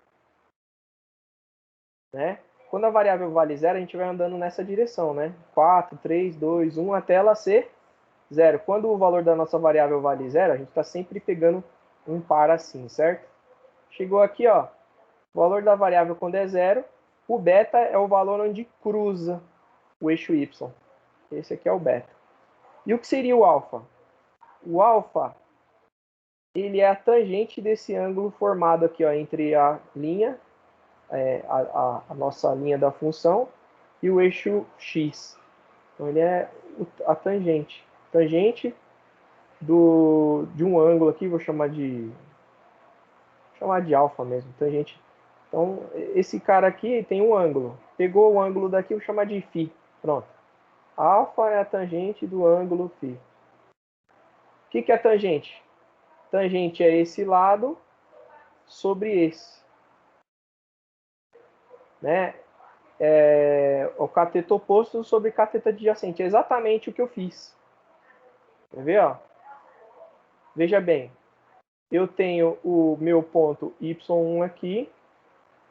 Né? Quando a variável vale 0, a gente vai andando nessa direção, né? 4, 3, 2, 1, até ela ser 0. Quando o valor da nossa variável vale 0, a gente está sempre pegando um par assim, certo? Chegou aqui, ó, o valor da variável quando é 0, o beta é o valor onde cruza o eixo y. Esse aqui é o beta. E o que seria o alfa? O alfa, ele é a tangente desse ângulo formado aqui, ó, entre a linha, a nossa linha da função, e o eixo x. Então ele é a tangente. Tangente de um ângulo aqui, vou chamar de alfa mesmo, tangente. Então esse cara aqui tem um ângulo. Pegou o ângulo daqui, vou chamar de φ. Pronto. Alfa é a tangente do ângulo φ. O que é tangente? Tangente é esse lado sobre esse. Né? O cateto oposto sobre cateto adjacente. É exatamente o que eu fiz. Quer ver? Ó? Veja bem. Eu tenho o meu ponto y1 aqui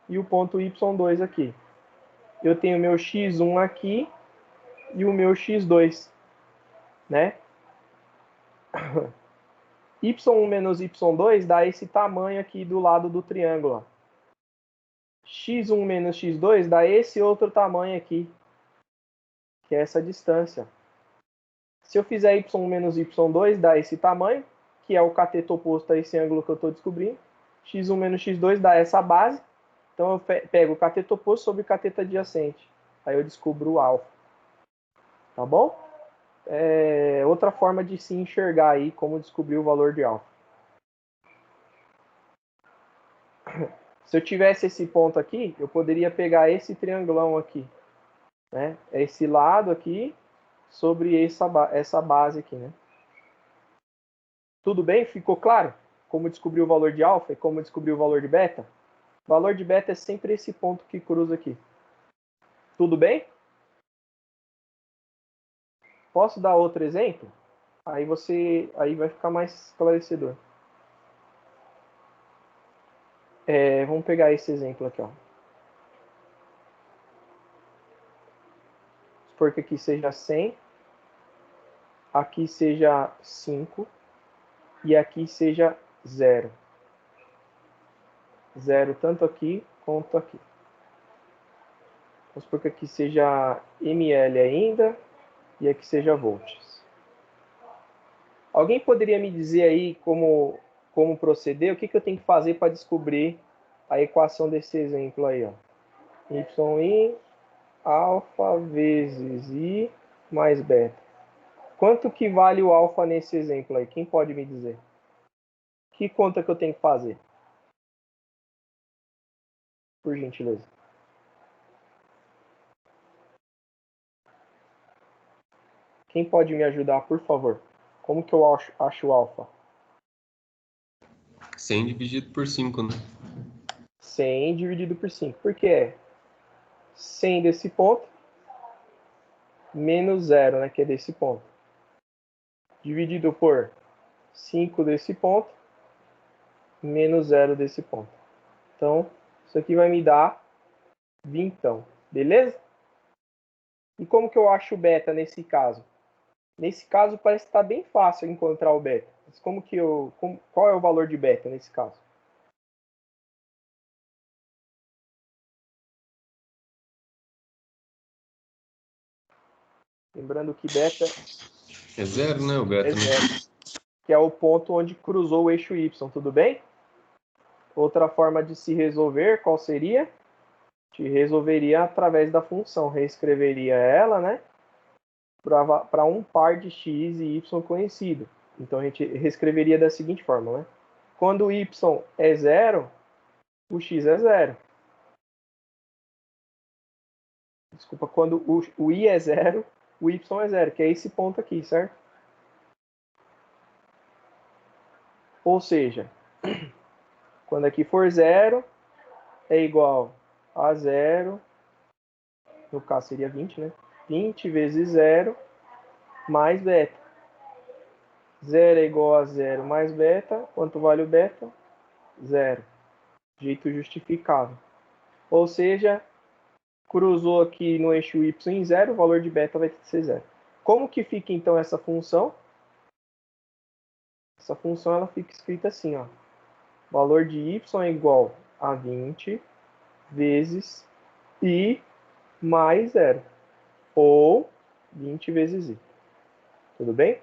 e o ponto y2 aqui. Eu tenho o meu x1 aqui e o meu x2. Né? y1 menos y2 dá esse tamanho aqui do lado do triângulo. x1 menos x2 dá esse outro tamanho aqui, que é essa distância. Se eu fizer y1 menos y2, dá esse tamanho, que é o cateto oposto a esse ângulo que eu estou descobrindo. x1 menos x2 dá essa base. Então eu pego o cateto oposto sobre o cateto adjacente. Aí eu descubro o alfa. Tá bom? Outra forma de se enxergar aí como descobrir o valor de alfa. Se eu tivesse esse ponto aqui, eu poderia pegar esse triangulão aqui. Né? Esse lado aqui sobre essa base aqui. Né? Tudo bem? Ficou claro? Como descobrir o valor de alfa e como descobrir o valor de beta? O valor de beta é sempre esse ponto que cruza aqui. Tudo bem? Posso dar outro exemplo? Aí vai ficar mais esclarecedor. Vamos pegar esse exemplo aqui, ó. Supor que aqui seja 100, aqui seja 5 e aqui seja 0. 0 tanto aqui quanto aqui. Vamos supor que aqui seja ml ainda e aqui seja volts. Alguém poderia me dizer aí como proceder? O que eu tenho que fazer para descobrir a equação desse exemplo aí, ó? Y alfa vezes I mais beta. Quanto que vale o alfa nesse exemplo aí? Quem pode me dizer? Que conta que eu tenho que fazer? Por gentileza. Quem pode me ajudar, por favor? Como que eu acho o alfa? 100 dividido por 5, né? 100 dividido por 5. Por que é 100 desse ponto menos 0, né, que é desse ponto. Dividido por 5 desse ponto menos 0 desse ponto. Então, isso aqui vai me dar vintão, beleza? E como que eu acho o beta nesse caso? Nesse caso, parece que está bem fácil encontrar o beta. Mas qual é o valor de beta nesse caso? Lembrando que beta É zero, né? O beta. é zero, que é o ponto onde cruzou o eixo Y, tudo bem? Outra forma de se resolver, qual seria? Te resolveria através da função, reescreveria ela, né? Para um par de x e y conhecido. Então a gente reescreveria da seguinte forma, né? Quando o y é zero, o x é zero. Desculpa, quando o i é zero, o y é zero, que é esse ponto aqui, certo? Ou seja, quando aqui for zero, é igual a zero, no caso seria 20, né? 20 vezes zero mais beta. Zero é igual a zero mais beta. Quanto vale o beta? Zero. Jeito justificável. Ou seja, cruzou aqui no eixo y em zero, o valor de beta vai ser zero. Como que fica então essa função? Essa função ela fica escrita assim, ó. Valor de y é igual a 20 vezes i mais zero. Ou 20 vezes i. Tudo bem?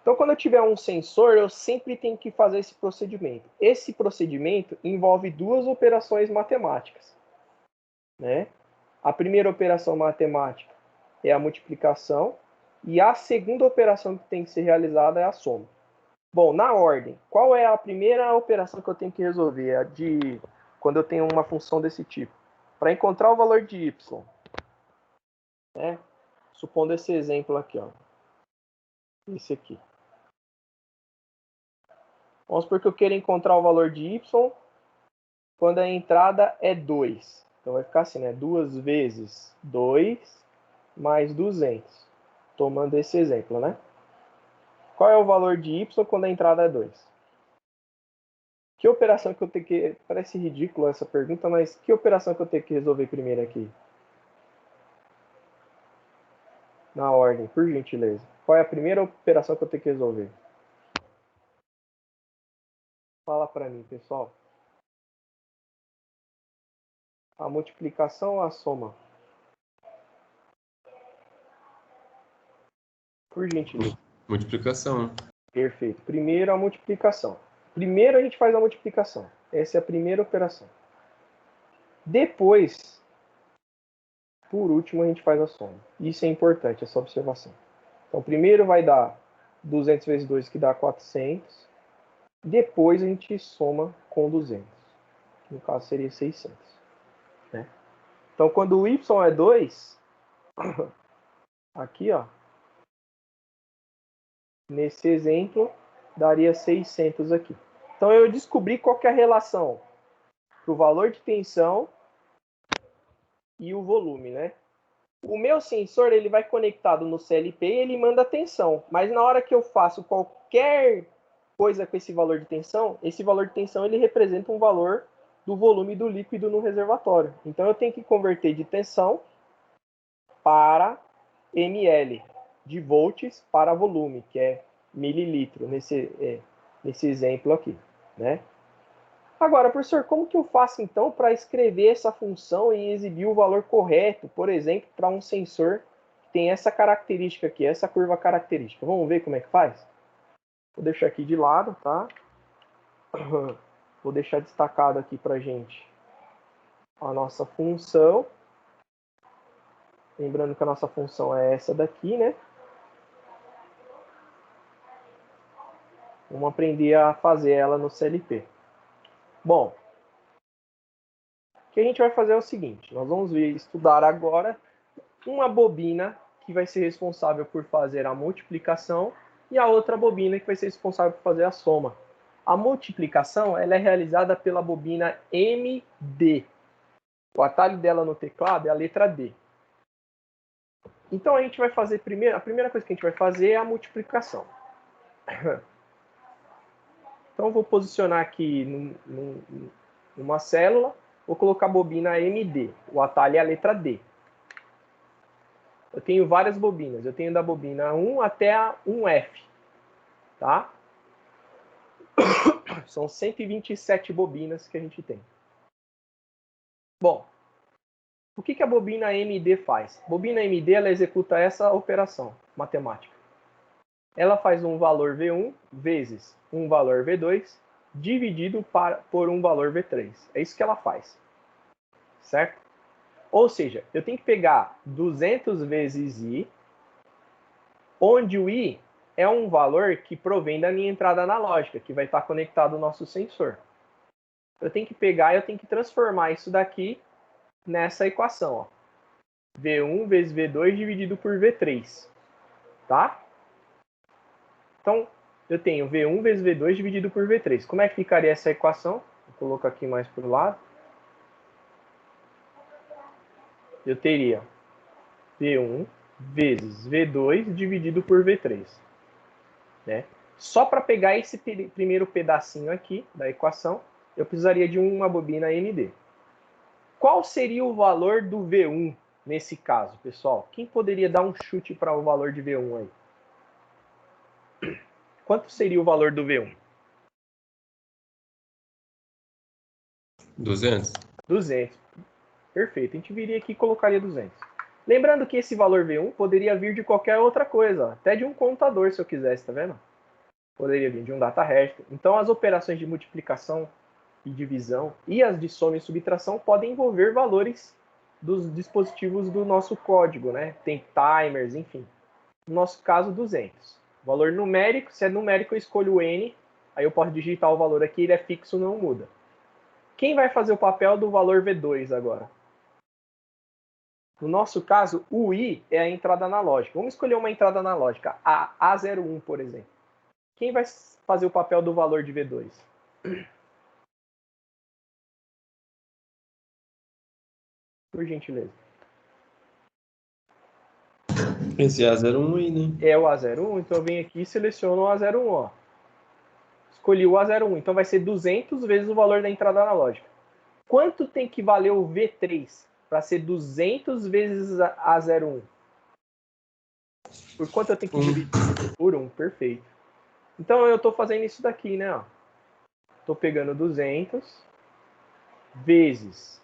Então, quando eu tiver um sensor, eu sempre tenho que fazer esse procedimento. Esse procedimento envolve duas operações matemáticas, né? A primeira operação matemática é a multiplicação e a segunda operação que tem que ser realizada é a soma. Bom, na ordem, qual é a primeira operação que eu tenho que resolver? A de quando eu tenho uma função desse tipo. Para encontrar o valor de y, né? Supondo esse exemplo aqui, ó. Esse aqui. Vamos supor que eu queira encontrar o valor de y quando a entrada é 2. Então vai ficar assim, né? 2 vezes 2 mais 200. Tomando esse exemplo, né? Qual é o valor de y quando a entrada é 2? Que operação que eu tenho que... Parece ridículo essa pergunta, mas que operação que eu tenho que resolver primeiro aqui? Na ordem, por gentileza. Qual é a primeira operação que eu tenho que resolver? Fala para mim, pessoal. A multiplicação ou a soma? Por gentileza. Multiplicação. Perfeito. Primeiro a multiplicação. Primeiro a gente faz a multiplicação. Essa é a primeira operação. Depois, por último, a gente faz a soma. Isso é importante, essa observação. Então, primeiro vai dar 200 vezes 2, que dá 400. Depois a gente soma com 200. No caso, seria 600. Né? Então, quando o y é 2, aqui, ó, nesse exemplo, daria 600 aqui. Então, eu descobri qual que é a relação para o valor de tensão e o volume, né? O meu sensor ele vai conectado no CLP e ele manda tensão. Mas na hora que eu faço qualquer coisa com esse valor de tensão, esse valor de tensão ele representa um valor do volume do líquido no reservatório. Então eu tenho que converter de tensão para ml, de volts para volume, que é mililitro, nesse exemplo aqui, né? Agora, professor, como que eu faço então para escrever essa função e exibir o valor correto, por exemplo, para um sensor que tem essa característica aqui, essa curva característica? Vamos ver como é que faz? Vou deixar aqui de lado, tá? Vou deixar destacado aqui para a gente a nossa função. Lembrando que a nossa função é essa daqui, né? Vamos aprender a fazer ela no CLP. Bom, o que a gente vai fazer é o seguinte. Nós vamos estudar agora uma bobina que vai ser responsável por fazer a multiplicação e a outra bobina que vai ser responsável por fazer a soma. A multiplicação ela é realizada pela bobina MD. O atalho dela no teclado é a letra D. Então a gente vai fazer a primeira coisa que a gente vai fazer é a multiplicação. Então eu vou posicionar aqui uma célula, vou colocar a bobina MD, o atalho é a letra D. Eu tenho várias bobinas, eu tenho da bobina 1 até a 1F, tá? São 127 bobinas que a gente tem. Bom, o que a bobina MD faz? A bobina MD ela executa essa operação matemática. Ela faz um valor V1 vezes um valor V2 dividido por um valor V3. É isso que ela faz, certo? Ou seja, eu tenho que pegar 200 vezes I, onde o I é um valor que provém da minha entrada analógica, que vai estar conectado ao nosso sensor. Eu tenho que pegar e eu tenho que transformar isso daqui nessa equação. Ó. V1 vezes V2 dividido por V3. Tá? Então, eu tenho V1 vezes V2 dividido por V3. Como é que ficaria essa equação? Vou colocar aqui mais para o lado. Eu teria V1 vezes V2 dividido por V3. Né? Só para pegar esse primeiro pedacinho aqui da equação, eu precisaria de uma bobina MD. Qual seria o valor do V1 nesse caso, pessoal? Quem poderia dar um chute para o valor de V1 aí? Quanto seria o valor do V1? 200? 200. Perfeito. A gente viria aqui e colocaria 200. Lembrando que esse valor V1 poderia vir de qualquer outra coisa, até de um contador, se eu quisesse, tá vendo? Poderia vir de um data register. Então, as operações de multiplicação e divisão e as de soma e subtração podem envolver valores dos dispositivos do nosso código, né? Tem timers, enfim. No nosso caso, 200. Valor numérico, se é numérico eu escolho o N, aí eu posso digitar o valor aqui, ele é fixo, não muda. Quem vai fazer o papel do valor V2 agora? No nosso caso, o I é a entrada analógica. Vamos escolher uma entrada analógica, a A01, por exemplo. Quem vai fazer o papel do valor de V2? Por gentileza. Esse A01 aí, né? É o A01, então eu venho aqui e seleciono o A01. Ó. Escolhi o A01, então vai ser 200 vezes o valor da entrada analógica. Quanto tem que valer o V3 para ser 200 vezes A01? Por quanto eu tenho que dividir? Por 1, perfeito. Então eu estou fazendo isso daqui, né? Estou pegando 200 vezes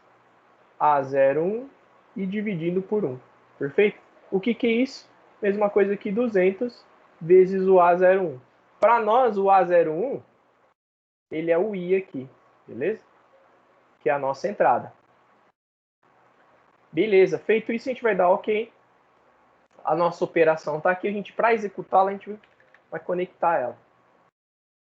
A01 e dividindo por 1. Perfeito? O que é isso? Mesma coisa que 200 vezes o A01. Para nós, o A01, ele é o I aqui, beleza? Que é a nossa entrada. Beleza, feito isso, a gente vai dar OK. A nossa operação está aqui, a gente, para executá-la, a gente vai conectar ela.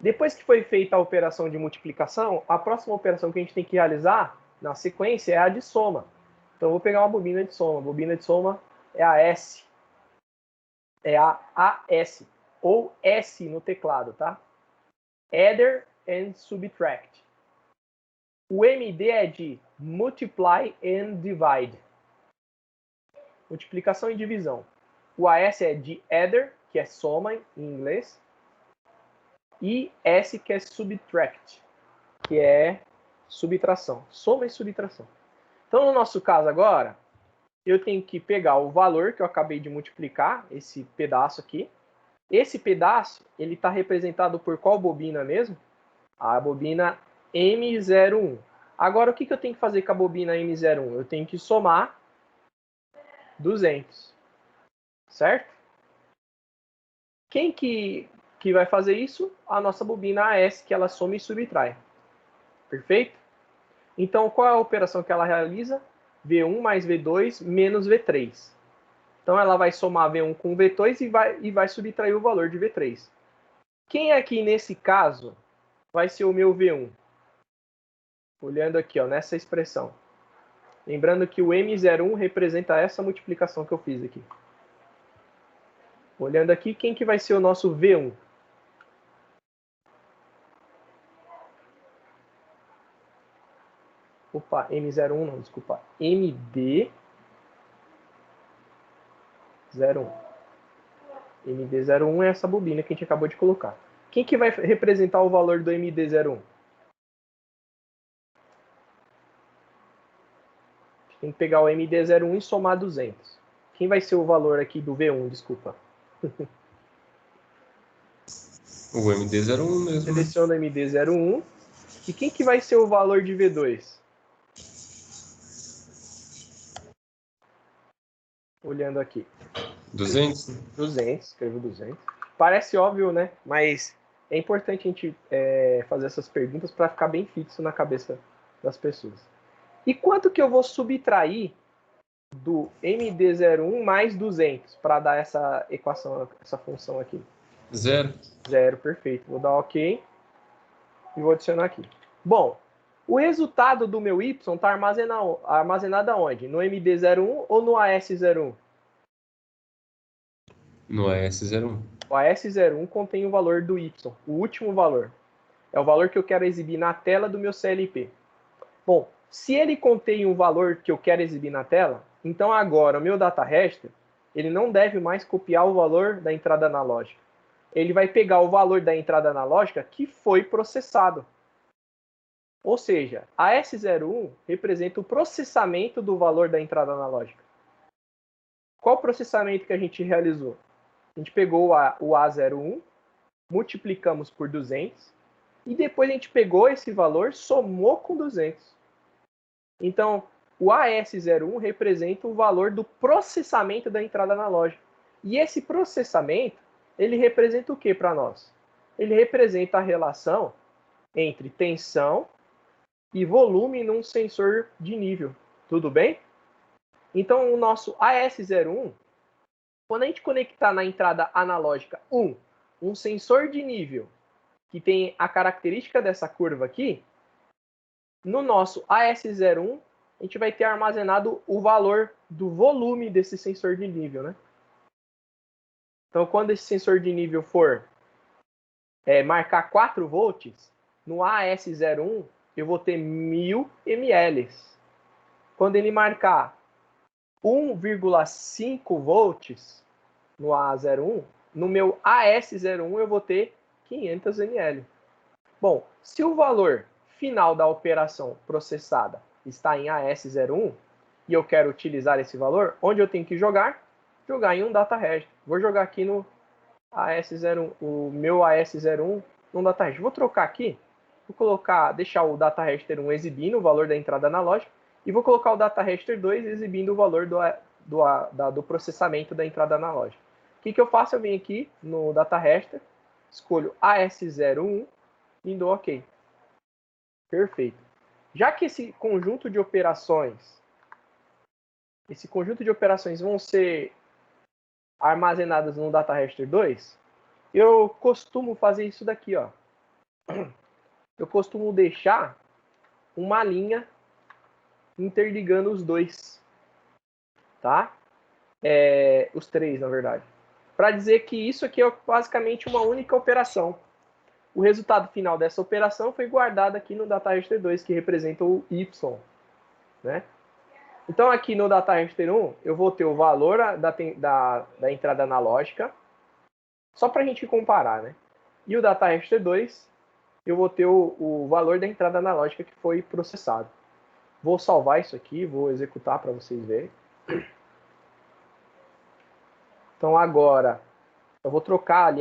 Depois que foi feita a operação de multiplicação, a próxima operação que a gente tem que realizar na sequência é a de soma. Então, eu vou pegar uma bobina de soma. A bobina de soma é a S. É a AS, ou S no teclado, tá? Adder and Subtract. O MD é de Multiply and Divide. Multiplicação e divisão. O AS é de Adder, que é soma em inglês. E S, que é Subtract, que é subtração. Soma e subtração. Então, no nosso caso agora, eu tenho que pegar o valor que eu acabei de multiplicar, esse pedaço aqui. Esse pedaço, ele está representado por qual bobina mesmo? A bobina M01. Agora, o que eu tenho que fazer com a bobina M01? Eu tenho que somar 200. Certo? Quem que vai fazer isso? A nossa bobina AS, que ela soma e subtrai. Perfeito? Então, qual é a operação que ela realiza? V1 mais V2 menos V3. Então, ela vai somar V1 com V2 e vai subtrair o valor de V3. Quem aqui, nesse caso, vai ser o meu V1? Olhando aqui, ó, nessa expressão. Lembrando que o M01 representa essa multiplicação que eu fiz aqui. Olhando aqui, quem que vai ser o nosso V1? Opa, M01 não, desculpa. MD01. MD01 é essa bobina que a gente acabou de colocar. Quem que vai representar o valor do MD01? Tem que pegar o MD01 e somar 200. Quem vai ser o valor aqui do V1, desculpa? O MD01 mesmo. Seleciona o MD01. E quem que vai ser o valor de V2? Olhando aqui. 200? 200, escrevo 200. Parece óbvio, né? Mas é importante a gente fazer essas perguntas para ficar bem fixo na cabeça das pessoas. E quanto que eu vou subtrair do MD01 mais 200 para dar essa equação, essa função aqui? 0. 0, perfeito. Vou dar OK e vou adicionar aqui. Bom, o resultado do meu y está armazenado aonde? No MD01 ou no AS01? No AS01. O AS01 contém o valor do y, o último valor. É o valor que eu quero exibir na tela do meu CLP. Bom, se ele contém um valor que eu quero exibir na tela, então agora o meu data raster, ele não deve mais copiar o valor da entrada analógica. Ele vai pegar o valor da entrada analógica que foi processado. Ou seja, a S01 representa o processamento do valor da entrada analógica. Qual processamento que a gente realizou? A gente pegou o A01, multiplicamos por 200, e depois a gente pegou esse valor, somou com 200. Então, o AS01 representa o valor do processamento da entrada analógica. E esse processamento, ele representa o que para nós? Ele representa a relação entre tensão e volume num sensor de nível. Tudo bem? Então, o nosso AS01, quando a gente conectar na entrada analógica 1, um sensor de nível que tem a característica dessa curva aqui, no nosso AS01, a gente vai ter armazenado o valor do volume desse sensor de nível, né? Então, quando esse sensor de nível for marcar 4 volts, no AS01 eu vou ter 1000 ml. Quando ele marcar 1,5 volts no A01, no meu AS01 eu vou ter 500 ml. Bom, se o valor final da operação processada está em AS01 e eu quero utilizar esse valor, onde eu tenho que jogar? Jogar em um data register. Vou jogar aqui no AS01, o meu AS01 no data register. Vou trocar aqui, vou colocar, deixar o data register 1 exibindo o valor da entrada analógica e vou colocar o data register 2 exibindo o valor do processamento da entrada analógica. O que eu faço? Eu venho aqui no data register, escolho AS01 e dou OK. Perfeito. Já que esse conjunto de operações vão ser armazenadas no data register 2, eu costumo fazer isso daqui, ó. Eu costumo deixar uma linha interligando os dois, tá? Os três, na verdade. Para dizer que isso aqui é basicamente uma única operação. O resultado final dessa operação foi guardado aqui no data register 2, que representa o Y, né? Então, aqui no data register 1, eu vou ter o valor da entrada analógica, só para a gente comparar, né? E o data register 2, eu vou ter o valor da entrada analógica que foi processado. Vou salvar isso aqui, vou executar para vocês verem. Então, agora, eu vou trocar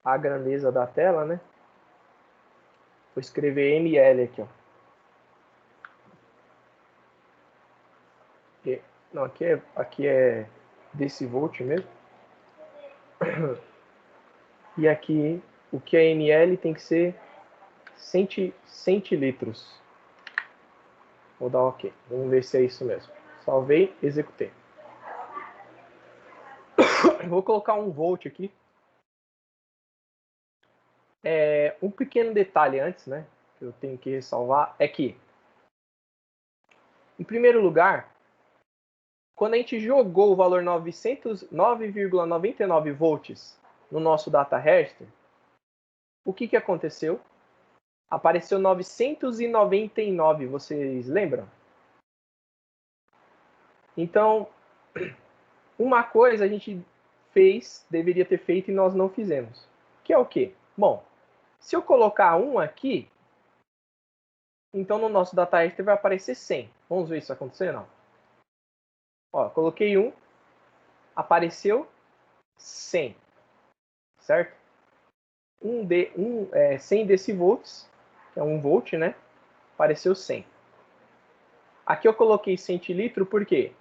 a grandeza da tela, né? Vou escrever ml aqui, ó. Não, aqui é decivolt mesmo. E aqui, o que é ml tem que ser centilitros. Vou dar OK. Vamos ver se é isso mesmo. Salvei, executei. Vou colocar um volt aqui. Um pequeno detalhe antes, né? Que eu tenho que ressalvar é que, em primeiro lugar, quando a gente jogou o valor 9,99 volts no nosso data register, o que aconteceu? Apareceu 999, vocês lembram? Então, uma coisa a gente deveria ter feito e nós não fizemos. Que é o quê? Bom, se eu colocar 1 aqui, Então, no nosso data register vai aparecer 100. Vamos ver isso acontecer? Não. Ó, coloquei 1, apareceu 100, certo? 100 decivolts, que é 1 volt, né? Apareceu 100. Aqui eu coloquei centilitro, por quê?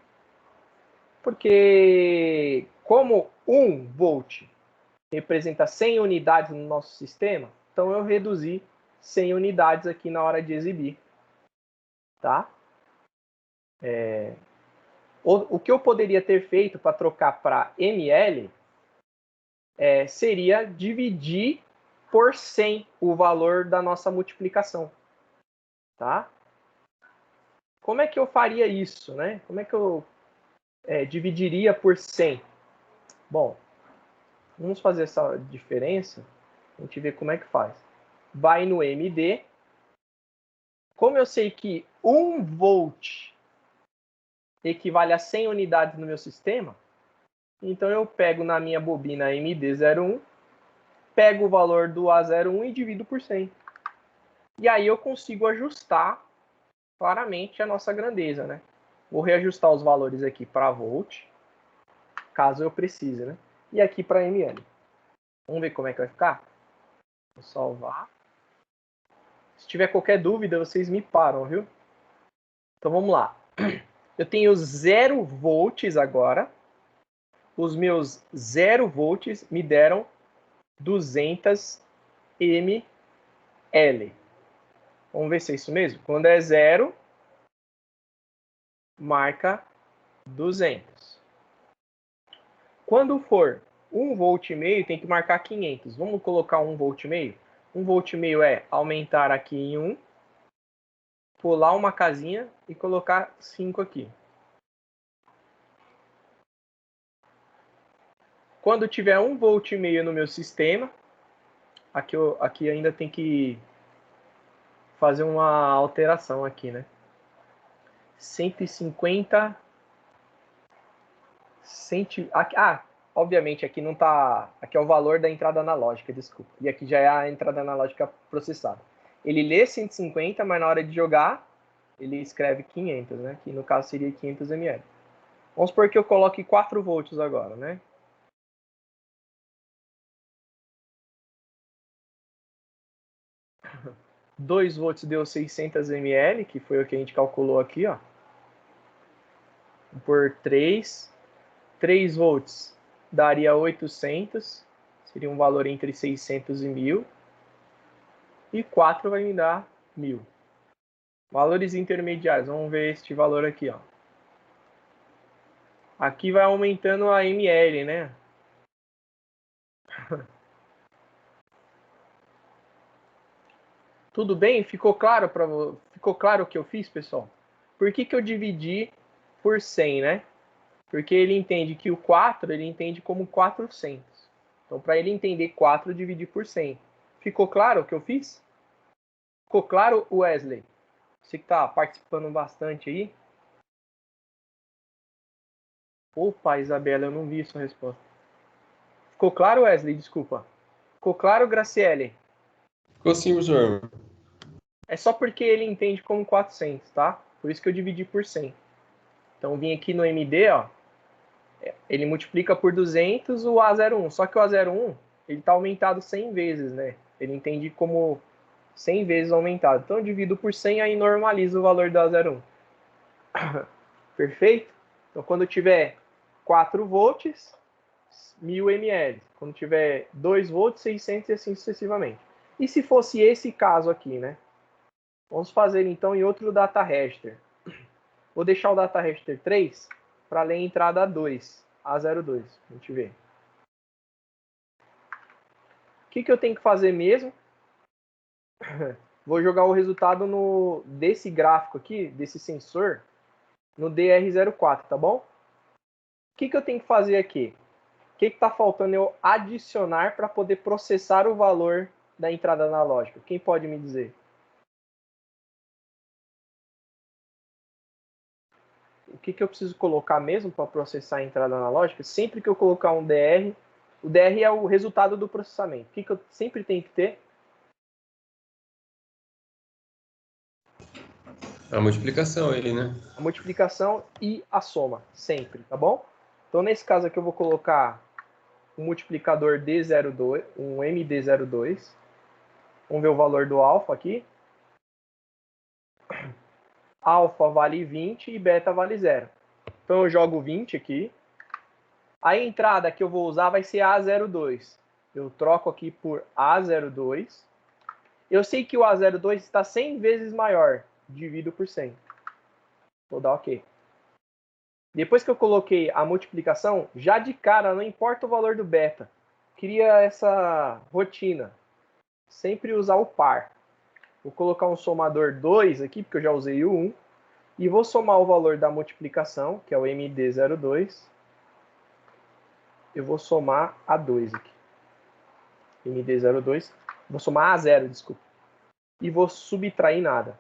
Porque como 1 volt representa 100 unidades no nosso sistema, então eu reduzi 100 unidades aqui na hora de exibir. Tá? O que eu poderia ter feito para trocar para ml seria dividir por 100 o valor da nossa multiplicação. Tá? Como é que eu faria isso? Né? Como é que eu dividiria por 100? Bom, vamos fazer essa diferença. A gente vê como é que faz. Vai no MD. Como eu sei que 1 volt equivale a 100 unidades no meu sistema, então eu pego na minha bobina MD01, pego o valor do A01 e divido por 100. E aí eu consigo ajustar claramente a nossa grandeza, né? Vou reajustar os valores aqui para volt, caso eu precise, né? E aqui para ml. Vamos ver como é que vai ficar? Vou salvar. Se tiver qualquer dúvida, vocês me param, viu? Então vamos lá. Eu tenho 0 volts agora. Os meus 0 volts me deram 200 ml. Vamos ver se é isso mesmo? Quando é 0, marca 200. Quando for 1 volt e meio, tem que marcar 500. Vamos colocar 1 volt e meio? 1 volt e meio é aumentar aqui em 1, pular uma casinha e colocar 5 aqui. Quando tiver 1 volt e meio no meu sistema, aqui ainda tem que fazer uma alteração aqui, né? 150. Obviamente aqui não tá. Aqui é o valor da entrada analógica, desculpa. E aqui já é a entrada analógica processada. Ele lê 150, mas na hora de jogar, ele escreve 500, né? Que no caso seria 500 ml. Vamos supor que eu coloque 4 volts agora, né? Dois volts deu 600 ml, que foi o que a gente calculou aqui, ó. Por 3. 3 volts daria 800, seria um valor entre 600 e 1000. E 4 vai me dar 1000. Valores intermediários, vamos ver este valor aqui, ó. Aqui vai aumentando a ml, né? Tudo bem? Ficou claro ficou claro o que eu fiz, pessoal? Por que eu dividi por 100, né? Porque ele entende que o 4, ele entende como 400. Então, para ele entender 4, dividir por 100. Ficou claro o que eu fiz? Ficou claro, Wesley? Você que está participando bastante aí. Opa, Isabela, eu não vi sua resposta. Ficou claro, Wesley? Desculpa. Ficou claro, Graciele? Ficou sim, professor. É só porque ele entende como 400, tá? Por isso que eu dividi por 100. Então, vim aqui no MD, ó. Ele multiplica por 200 o A01. Só que o A01, ele tá aumentado 100 vezes, né? Ele entende como 100 vezes aumentado. Então, eu divido por 100 aí normaliza o valor do A01. Perfeito? Então, quando tiver 4 volts, 1000 ml. Quando tiver 2 volts, 600 e assim sucessivamente. E se fosse esse caso aqui, né? Vamos fazer então em outro data register. Vou deixar o data register 3 para ler a entrada 2, A02. A gente vê. O que eu tenho que fazer mesmo? Vou jogar o resultado desse gráfico aqui, desse sensor, no DR04, tá bom? O que eu tenho que fazer aqui? O que está faltando eu adicionar para poder processar o valor da entrada analógica? Quem pode me dizer? O que eu preciso colocar mesmo para processar a entrada analógica? Sempre que eu colocar um DR, o DR é o resultado do processamento. O que eu sempre tenho que ter? A multiplicação aí, né? A multiplicação e a soma, sempre, tá bom? Então, nesse caso aqui, eu vou colocar um multiplicador D02, um MD02. Vamos ver o valor do alfa aqui. Alfa vale 20 e beta vale 0. Então, eu jogo 20 aqui. A entrada que eu vou usar vai ser A02. Eu troco aqui por A02. Eu sei que o A02 está 100 vezes maior. Divido por 100. Vou dar OK. Depois que eu coloquei a multiplicação, já de cara, não importa o valor do beta. Cria essa rotina. Sempre usar o par. Vou colocar um somador 2 aqui, porque eu já usei o 1. E vou somar o valor da multiplicação, que é o MD02. Eu vou somar a 2 aqui. MD02. Vou somar a 0, desculpa. E vou subtrair nada.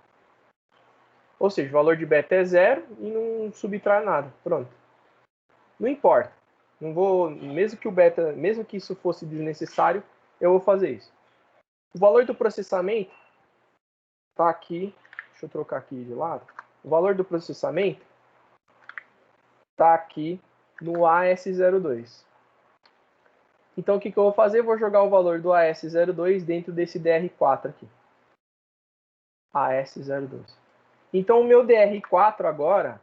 Ou seja, o valor de beta é 0 e não subtrai nada. Pronto. Não importa. Não vou, mesmo que o beta, mesmo que isso fosse desnecessário, eu vou fazer isso. O valor do processamento está aqui. Deixa eu trocar aqui de lado. O valor do processamento está aqui no AS02. Então, o que eu vou fazer? Eu vou jogar o valor do AS02 dentro desse DR4 aqui. AS02. Então, o meu DR4 agora,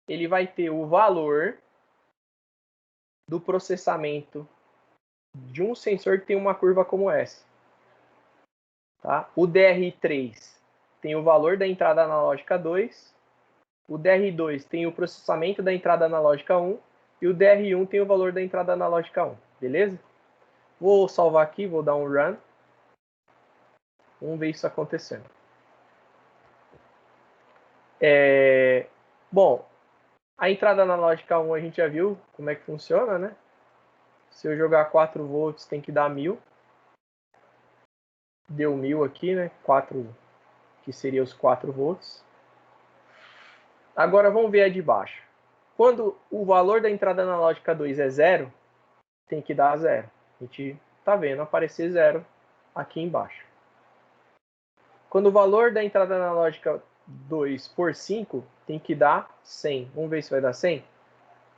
ele vai ter o valor do processamento de um sensor que tem uma curva como essa. Tá? O DR3 tem o valor da entrada analógica 2. O DR2 tem o processamento da entrada analógica 1. E o DR1 tem o valor da entrada analógica 1. Beleza? Vou salvar aqui, vou dar um run. Vamos ver isso acontecendo. Bom, a entrada analógica 1 a gente já viu como é que funciona, né? Se eu jogar 4 volts tem que dar 1000. Deu 1000 aqui, né? 4, que seria os 4 volts. Agora vamos ver a de baixo. Quando o valor da entrada analógica 2 é 0, tem que dar 0. A gente está vendo aparecer 0 aqui embaixo. Quando o valor da entrada analógica 2 por 5, tem que dar 100. Vamos ver se vai dar 100?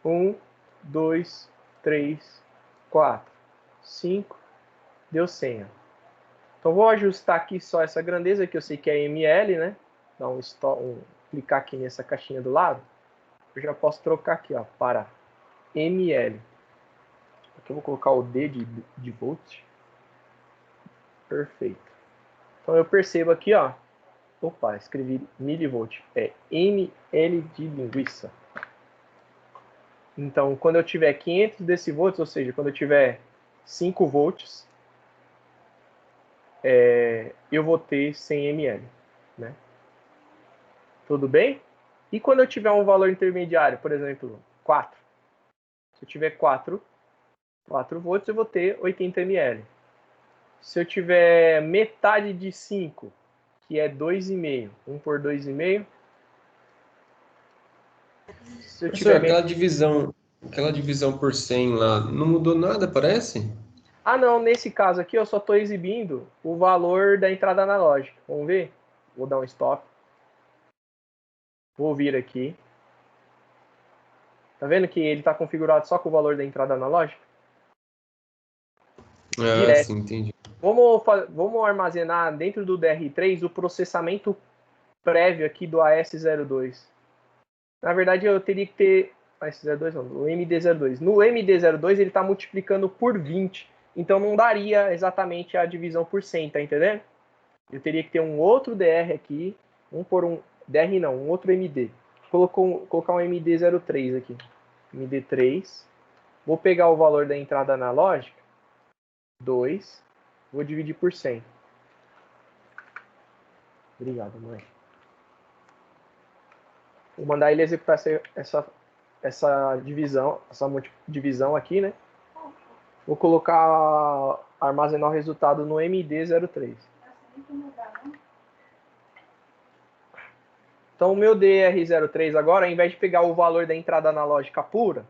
1, 2, 3, 4, 5. Deu 100. Então vou ajustar aqui só essa grandeza, que eu sei que é ml, né? Dar clicar aqui nessa caixinha do lado. Eu já posso trocar aqui, ó, para ml. Aqui eu vou colocar o D de volt. Perfeito. Então eu percebo aqui, ó. Opa, escrevi milivolt. É ml de linguiça. Então, quando eu tiver 500 decivolts, ou seja, quando eu tiver 5 volts, eu vou ter 100 ml, né? Tudo bem? E quando eu tiver um valor intermediário, por exemplo, 4. Se eu tiver 4 volts, eu vou ter 80 ml. Se eu tiver metade de 5, que é 2,5, 1 por 2,5. Se eu Professor, tiver aquela divisão por 100 lá, não mudou nada, parece? Ah, não, nesse caso aqui eu só estou exibindo o valor da entrada analógica. Vamos ver? Vou dar um stop. Vou vir aqui. Tá vendo que ele está configurado só com o valor da entrada analógica? Ah, Direto. sim, entendi. Vamos armazenar dentro do DR3 o processamento prévio aqui do AS02. Na verdade, eu teria que ter... AS02 não, o MD02. No MD02 ele está multiplicando por 20. Então não daria exatamente a divisão por 100, tá entendendo? Eu teria que ter um outro DR aqui, DR não, um outro MD. Colocar um MD03 aqui. MD3. Vou pegar o valor da entrada analógica, 2. Vou dividir por 100. Obrigado, mãe. Vou mandar ele executar essa divisão aqui, né? Vou colocar, armazenar o resultado no MD03. Então, o meu DR03 agora, ao invés de pegar o valor da entrada analógica pura,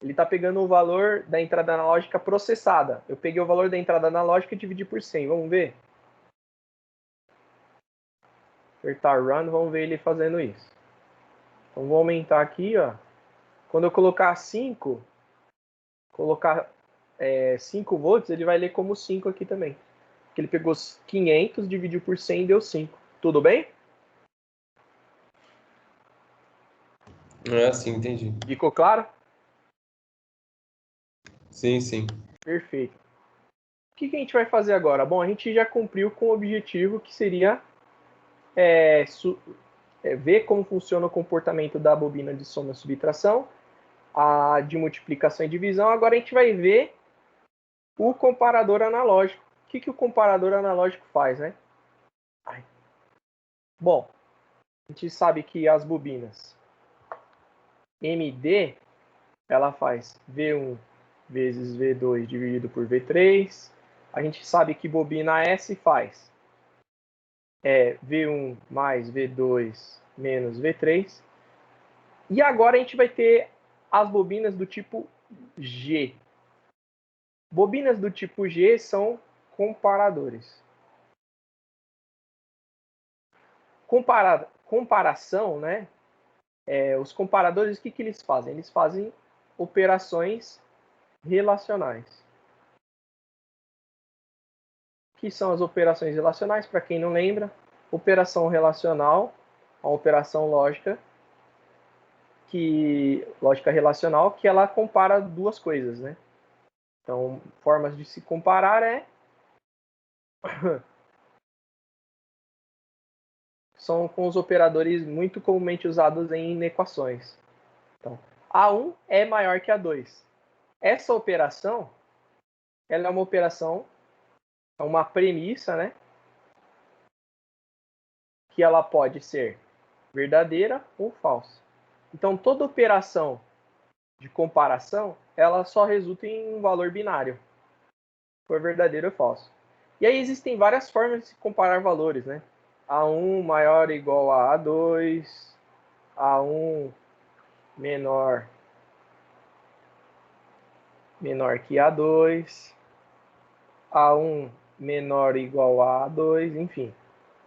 ele está pegando o valor da entrada analógica processada. Eu peguei o valor da entrada analógica e dividi por 100. Vamos ver? Apertar Run, vamos ver ele fazendo isso. Então, vou aumentar aqui, ó. Quando eu colocar 5, colocar 5 volts, ele vai ler como 5 aqui também. Porque ele pegou 500, dividiu por 100 e deu 5. Tudo bem? Sim, entendi. Ficou claro? Sim, sim. Perfeito. O que a gente vai fazer agora? Bom, a gente já cumpriu com o objetivo que seria ver como funciona o comportamento da bobina de soma e subtração, a de multiplicação e divisão. Agora a gente vai ver o comparador analógico. O que o comparador analógico faz, né? Bom, a gente sabe que as bobinas MD, ela faz V1 vezes V2 dividido por V3. A gente sabe que bobina S faz V1 mais V2 menos V3. E agora a gente vai ter as bobinas do tipo G. Bobinas do tipo G são comparadores. Comparação, né? Os comparadores, o que eles fazem? Eles fazem operações relacionais. O que são as operações relacionais? Para quem não lembra, operação relacional, uma operação lógica relacional, que ela compara duas coisas, né? Então, formas de se comparar são com os operadores muito comumente usados em equações. Então, A1 é maior que A2. Essa operação, ela é uma operação, é uma premissa, né? Que ela pode ser verdadeira ou falsa. Então, toda operação de comparação, ela só resulta em um valor binário, for verdadeiro ou falso. E aí existem várias formas de se comparar valores, né? A1 maior ou igual a A2, A1 menor que A2, A1 menor ou igual a A2, enfim.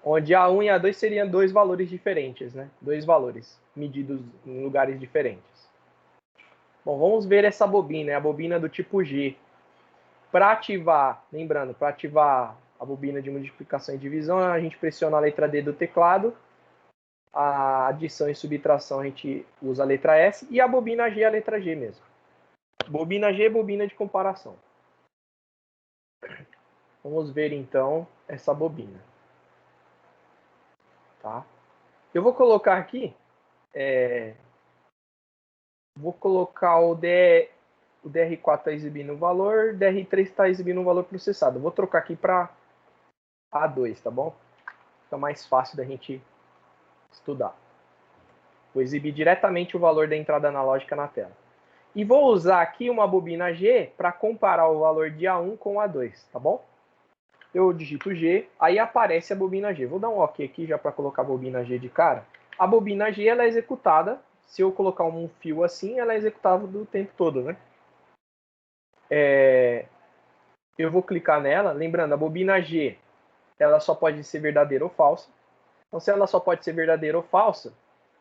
Onde A1 e A2 seriam dois valores diferentes, né? Dois valores medidos em lugares diferentes. Bom, vamos ver essa bobina, a bobina do tipo G. Para ativar, lembrando, para ativar a bobina de multiplicação e divisão, a gente pressiona a letra D do teclado. A adição e subtração a gente usa a letra S. E a bobina G é a letra G mesmo. Bobina G, bobina de comparação. Vamos ver então essa bobina. Tá? Eu vou colocar aqui, vou colocar o DR4 está exibindo o valor, DR3 está exibindo o valor processado. Eu vou trocar aqui para A2, tá bom? Fica mais fácil da gente estudar. Vou exibir diretamente o valor da entrada analógica na tela. E vou usar aqui uma bobina G para comparar o valor de A1 com A2, tá bom? Eu digito G, aí aparece a bobina G. Vou dar um OK aqui já para colocar a bobina G de cara. A bobina G ela é executada, se eu colocar um fio assim, ela é executável do tempo todo, né? Eu vou clicar nela, lembrando, a bobina G, ela só pode ser verdadeira ou falsa. Então, se ela só pode ser verdadeira ou falsa,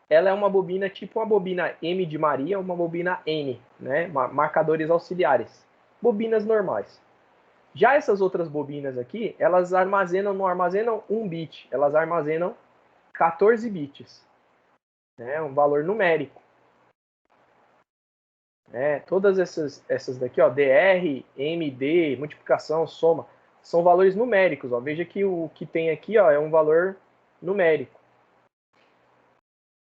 ela é uma bobina tipo uma bobina M de Maria, uma bobina N, né? Marcadores auxiliares. Bobinas normais. Já essas outras bobinas aqui, elas não armazenam 1 bit, elas armazenam 14 bits. Né? Um valor numérico. Todas essas daqui, ó, DR, MD, multiplicação, soma, são valores numéricos. Ó. Veja que o que tem aqui ó, é um valor numérico.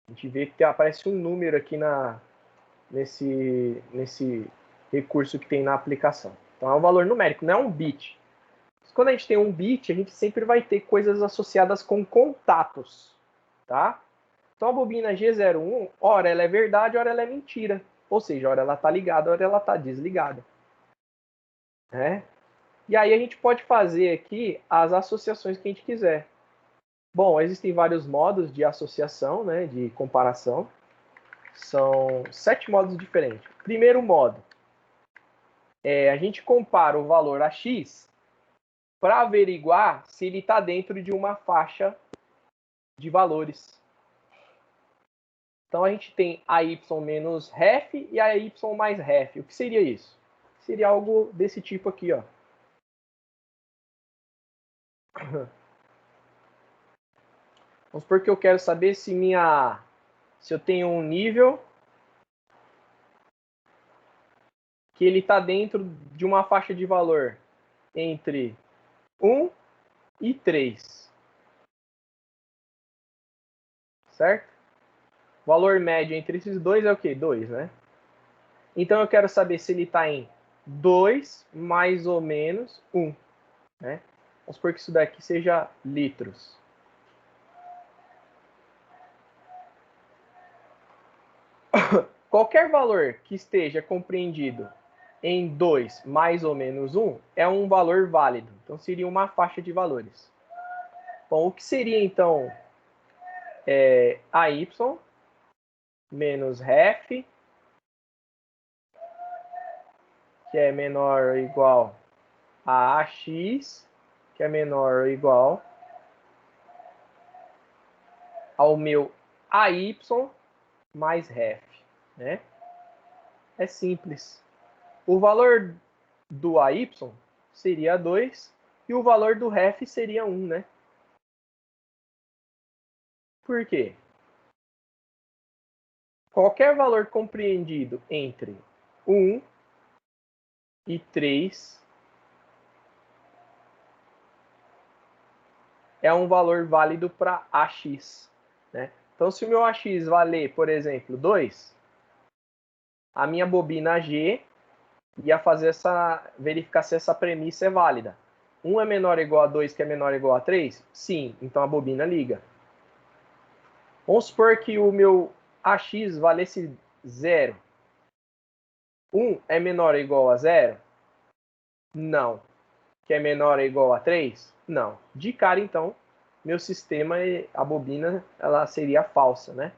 A gente vê que aparece um número aqui nesse recurso que tem na aplicação. Então é um valor numérico, não é um bit. Quando a gente tem um bit, a gente sempre vai ter coisas associadas com contatos. Tá? Então a bobina G01, ora ela é verdade, ora ela é mentira. Ou seja, ora ela está ligada, ora ela está desligada. Né? E aí a gente pode fazer aqui as associações que a gente quiser. Bom, existem vários modos de associação, né, de comparação. São 7 modos diferentes. Primeiro modo, a gente compara o valor a x para averiguar se ele está dentro de uma faixa de valores. Então, a gente tem AY menos ref e AY mais ref. O que seria isso? Seria algo desse tipo aqui, ó. Vamos supor que eu quero saber se eu tenho um nível que ele está dentro de uma faixa de valor entre 1 e 3. Certo? O valor médio entre esses dois é o quê? 2, né? Então eu quero saber se ele está em 2 mais ou menos 1. Né? Vamos supor que isso daqui seja litros. Qualquer valor que esteja compreendido em 2 mais ou menos 1 é um valor válido. Então seria uma faixa de valores. Bom, o que seria então AY menos ref, que é menor ou igual a AX, que é menor ou igual ao meu AY mais ref, né? É simples. O valor do AY seria 2 e o valor do ref seria 1, né? Por quê? Qualquer valor compreendido entre 1 e 3 é um valor válido para AX, né? Então, se o meu AX valer, por exemplo, 2, a minha bobina G ia verificar se essa premissa é válida. 1 é menor ou igual a 2, que é menor ou igual a 3? Sim, então a bobina liga. Vamos supor que o meu AX valesse 0. 1 é menor ou igual a 0? Não. Que é menor ou igual a 3? Não. De cara, então, meu sistema, a bobina, ela seria falsa, né?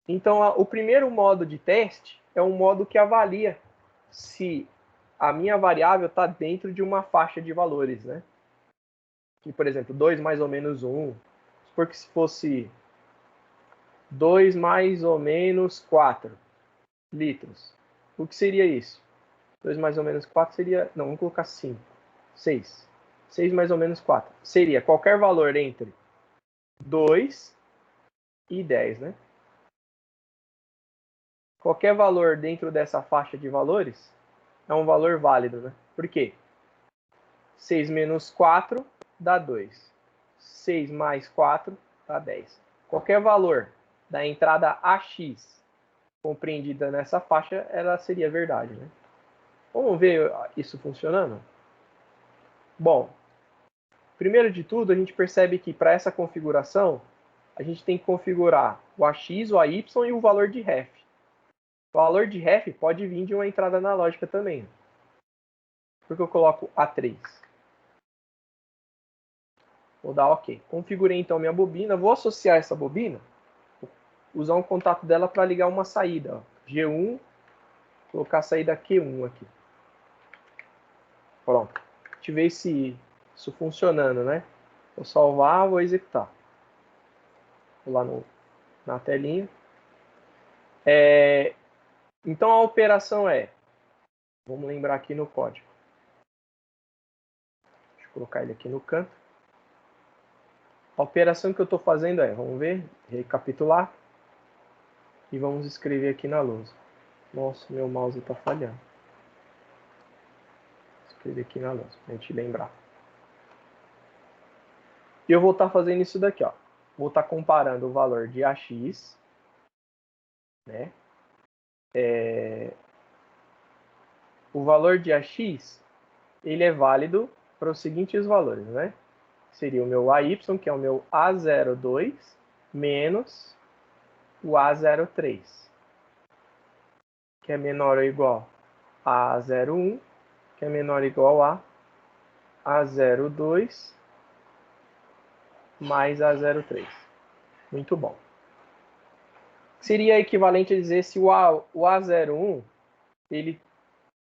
Então, o primeiro modo de teste é um modo que avalia se a minha variável está dentro de uma faixa de valores, né? Que, por exemplo, 2 mais ou menos 1. Porque se fosse 2 mais ou menos 4 litros. O que seria isso? 2 mais ou menos 4 seria... Não, vamos colocar 5. 6. 6 mais ou menos 4. Seria qualquer valor entre 2 e 10, né? Qualquer valor dentro dessa faixa de valores é um valor válido, né? Por quê? 6 menos 4 dá 2. 6 mais 4 dá 10. Qualquer valor da entrada AX compreendida nessa faixa, ela seria verdade, né? Vamos ver isso funcionando? Bom, primeiro de tudo, a gente percebe que para essa configuração, a gente tem que configurar o AX, o AY e o valor de ref. O valor de ref pode vir de uma entrada analógica também. Por que eu coloco A3? Vou dar OK. Configurei então minha bobina. Vou associar essa bobina, usar um contato dela para ligar uma saída. Ó. G1, colocar a saída Q1 aqui. Pronto. Ativei isso funcionando, né? Vou salvar, vou executar. Vou lá na telinha. Então a operação vamos lembrar aqui no código. Deixa eu colocar ele aqui no canto. A operação que eu estou fazendo vamos ver, recapitular. E vamos escrever aqui na lousa. Nossa, meu mouse está falhando. Escrever aqui na lousa, para a gente lembrar. E eu vou estar fazendo isso daqui, ó. Vou estar comparando o valor de AX, né? O valor de AX, ele é válido para os seguintes valores, né? Seria o meu AY, que é o meu A02, menos o A03, que é menor ou igual a A01, que é menor ou igual a A02 mais A03. Muito bom. Seria equivalente a dizer se o A01 ele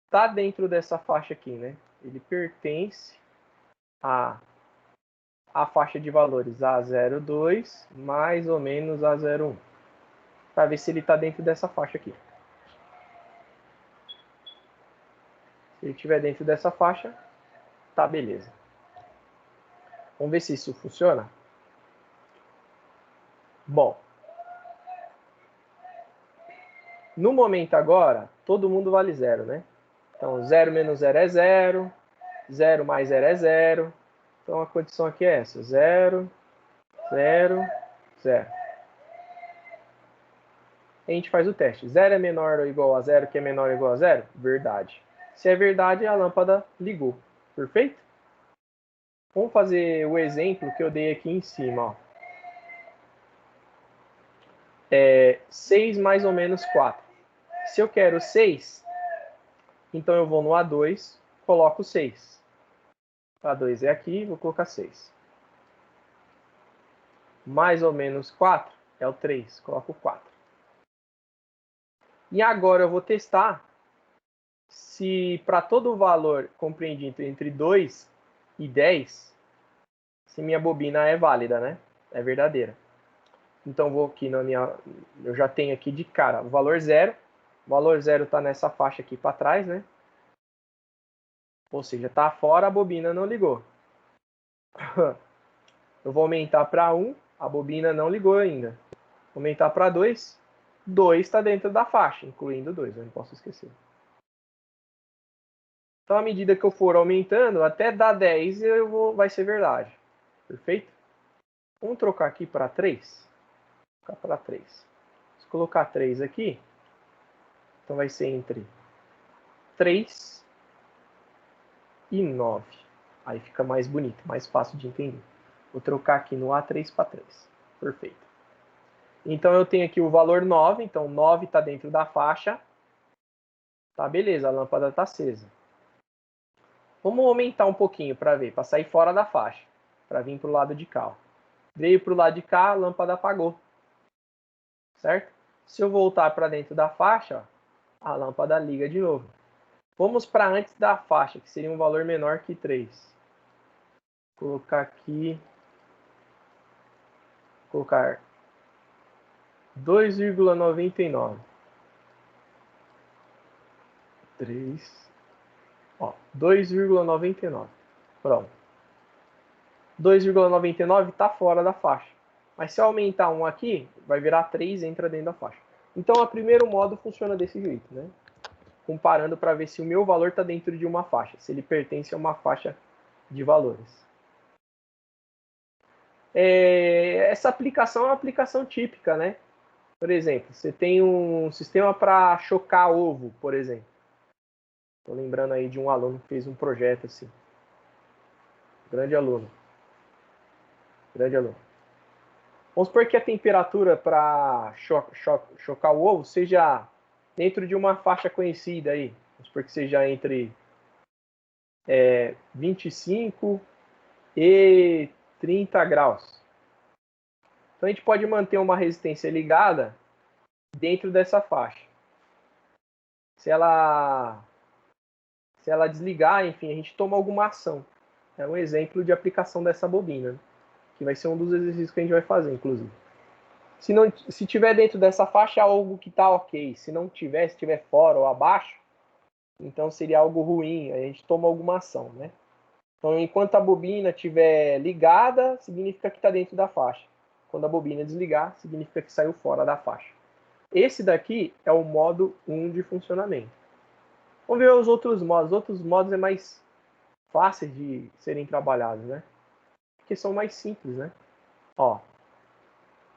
está dentro dessa faixa aqui, né? Ele pertence a a faixa de valores A02 mais ou menos A01. Para ver se ele está dentro dessa faixa aqui. Se ele estiver dentro dessa faixa, tá beleza. Vamos ver se isso funciona. Bom, no momento agora, todo mundo vale zero, né? Então, 0 menos 0 é 0, 0 mais 0 é 0. Então, a condição aqui é essa, 0, 0, 0. A gente faz o teste. 0 é menor ou igual a 0, que é menor ou igual a 0? Verdade. Se é verdade, a lâmpada ligou. Perfeito? Vamos fazer o exemplo que eu dei aqui em cima. Ó. 6 mais ou menos 4. Se eu quero 6, então eu vou no A2, coloco 6. A2 é aqui, vou colocar 6. Mais ou menos 4 é o 3, coloco 4. E agora eu vou testar se para todo valor compreendido entre 2 e 10, se minha bobina é válida, né? É verdadeira. Então vou aqui na minha... Eu já tenho aqui de cara o valor 0. O valor 0 está nessa faixa aqui para trás, né? Ou seja, está fora, a bobina não ligou. Eu vou aumentar para 1, a bobina não ligou ainda. Vou aumentar para 2, 2 está dentro da faixa, incluindo 2, eu não posso esquecer. Então, à medida que eu for aumentando, até dar 10 vai ser verdade. Perfeito? Vamos trocar aqui para 3. Vou colocar para 3. Se colocar 3 aqui, então vai ser entre 3 e 9. Aí fica mais bonito, mais fácil de entender. Vou trocar aqui no A3 para 3. Perfeito. Então eu tenho aqui o valor 9, então 9 está dentro da faixa. Tá, beleza, a lâmpada está acesa. Vamos aumentar um pouquinho para ver, para sair fora da faixa, para vir para o lado de cá. Ó. Veio para o lado de cá, a lâmpada apagou. Certo? Se eu voltar para dentro da faixa, ó, a lâmpada liga de novo. Vamos para antes da faixa, que seria um valor menor que 3. Vou colocar aqui, colocar 2,99. 3, ó, 2,99. Pronto. 2,99 está fora da faixa. Mas se eu aumentar um aqui, vai virar 3 e entra dentro da faixa. Então, o primeiro modo funciona desse jeito, né? Comparando para ver se o meu valor está dentro de uma faixa, se ele pertence a uma faixa de valores. Essa aplicação é uma aplicação típica, né? Por exemplo, você tem um sistema para chocar ovo, por exemplo. Estou lembrando aí de um aluno que fez um projeto assim. Grande aluno. Grande aluno. Vamos supor que a temperatura para chocar o ovo seja dentro de uma faixa conhecida aí. Vamos supor que seja entre 25 e 30 graus. Então a gente pode manter uma resistência ligada dentro dessa faixa. Se ela desligar, enfim, a gente toma alguma ação. É um exemplo de aplicação dessa bobina, que vai ser um dos exercícios que a gente vai fazer, inclusive. Se tiver dentro dessa faixa, é algo que está ok. Se não tiver, se estiver fora ou abaixo, então seria algo ruim. A gente toma alguma ação, né? Então, enquanto a bobina estiver ligada, significa que está dentro da faixa. Quando a bobina desligar, significa que saiu fora da faixa. Esse daqui é o modo 1 de funcionamento. Vamos ver os outros modos. Os outros modos é mais fáceis de serem trabalhados, né? Porque são mais simples, né? Ó,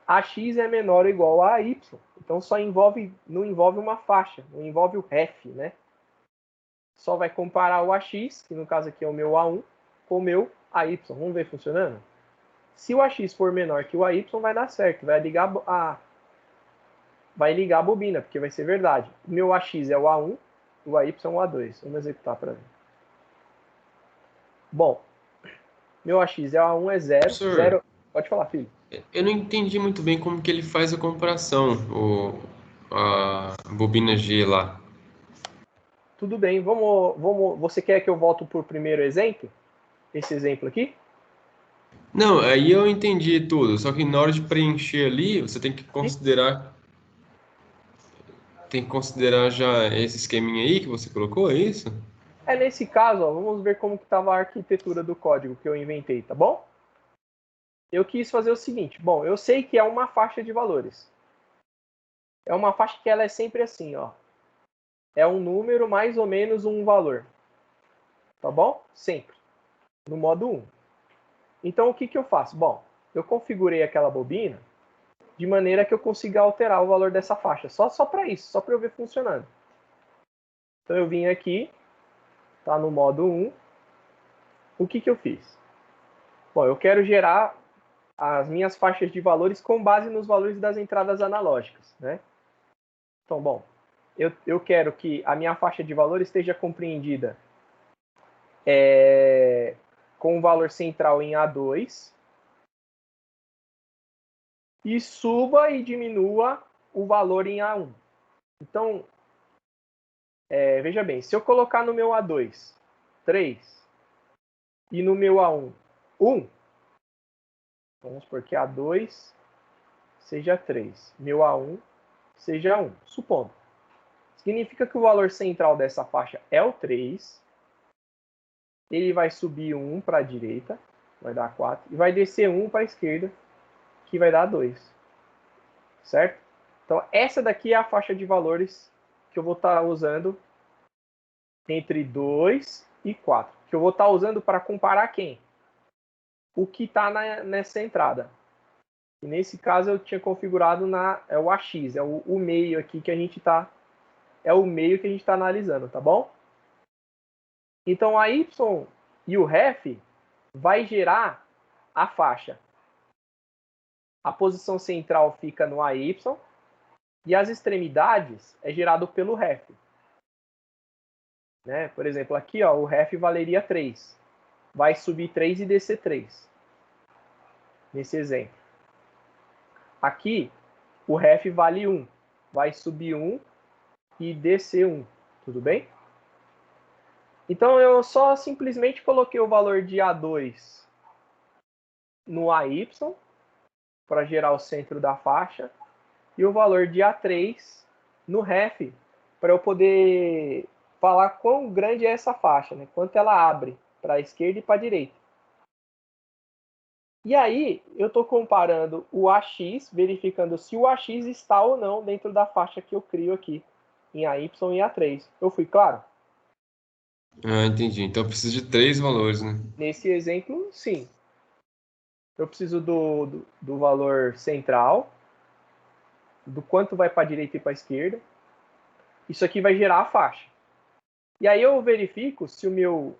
AX é menor ou igual a AY. Então não envolve uma faixa, não envolve o ref, né? Só vai comparar o AX, que no caso aqui é o meu A1, com o meu AY. Vamos ver funcionando? Se o AX for menor que o AY, vai dar certo. Vai ligar a bobina, porque vai ser verdade. O meu AX é o A1, o AY é o A2. Vamos executar para ver. Bom, meu AX é A1, é 0. Professor, 0. Pode falar, filho. eu não entendi muito bem como que ele faz a comparação, a bobina G lá. Tudo bem, vamos. Você quer que eu volte para o primeiro exemplo? Esse exemplo aqui? Não, aí eu entendi tudo, só que na hora de preencher ali, você tem que considerar já esse esqueminha aí que você colocou, é isso? É nesse caso, ó, vamos ver como que estava a arquitetura do código que eu inventei, tá bom? Eu quis fazer o seguinte, bom, eu sei que é uma faixa de valores. É uma faixa que ela é sempre assim, ó. É um número mais ou menos um valor. Tá bom? Sempre. No modo 1. Então, o que, que eu faço? Bom, eu configurei aquela bobina de maneira que eu consiga alterar o valor dessa faixa. Só para isso, só para eu ver funcionando. Então, eu vim aqui, tá no modo 1. O que, que eu fiz? Bom, eu quero gerar as minhas faixas de valores com base nos valores das entradas analógicas, né? Então, bom, eu quero que a minha faixa de valores esteja compreendida com o valor central em A2 e suba e diminua o valor em A1. Então, veja bem, se eu colocar no meu A2 3 e no meu A1 1, vamos supor que A2 seja 3, meu A1 seja 1, supondo. Significa que o valor central dessa faixa é o 3, ele vai subir 1 para a direita, vai dar 4, e vai descer 1 para a esquerda, que vai dar 2. Certo? Então, essa daqui é a faixa de valores que eu vou estar usando entre 2 e 4. Que eu vou estar usando para comparar quem? O que está nessa entrada. E nesse caso eu tinha configurado é o AX, é o meio aqui que a gente está. É o meio que a gente está analisando, tá bom? Então a Y e o ref vai gerar a faixa. A posição central fica no AY e as extremidades é gerado pelo ref. Né? Por exemplo, aqui ó, o ref valeria 3. Vai subir 3 e descer 3. Nesse exemplo. Aqui, o ref vale 1. Vai subir 1 e descer 1. Tudo bem? Então, eu só simplesmente coloquei o valor de A2 no AY para gerar o centro da faixa e o valor de A3 no ref para eu poder falar quão grande é essa faixa, né? Quanto ela abre para a esquerda e para a direita. E aí, eu estou comparando o AX, verificando se o AX está ou não dentro da faixa que eu crio aqui, em AY e A3. Eu fui claro? Ah, entendi. Então precisa de três valores, né? Nesse exemplo, sim. Eu preciso do valor central, do quanto vai para a direita e para a esquerda. Isso aqui vai gerar a faixa. E aí eu verifico se o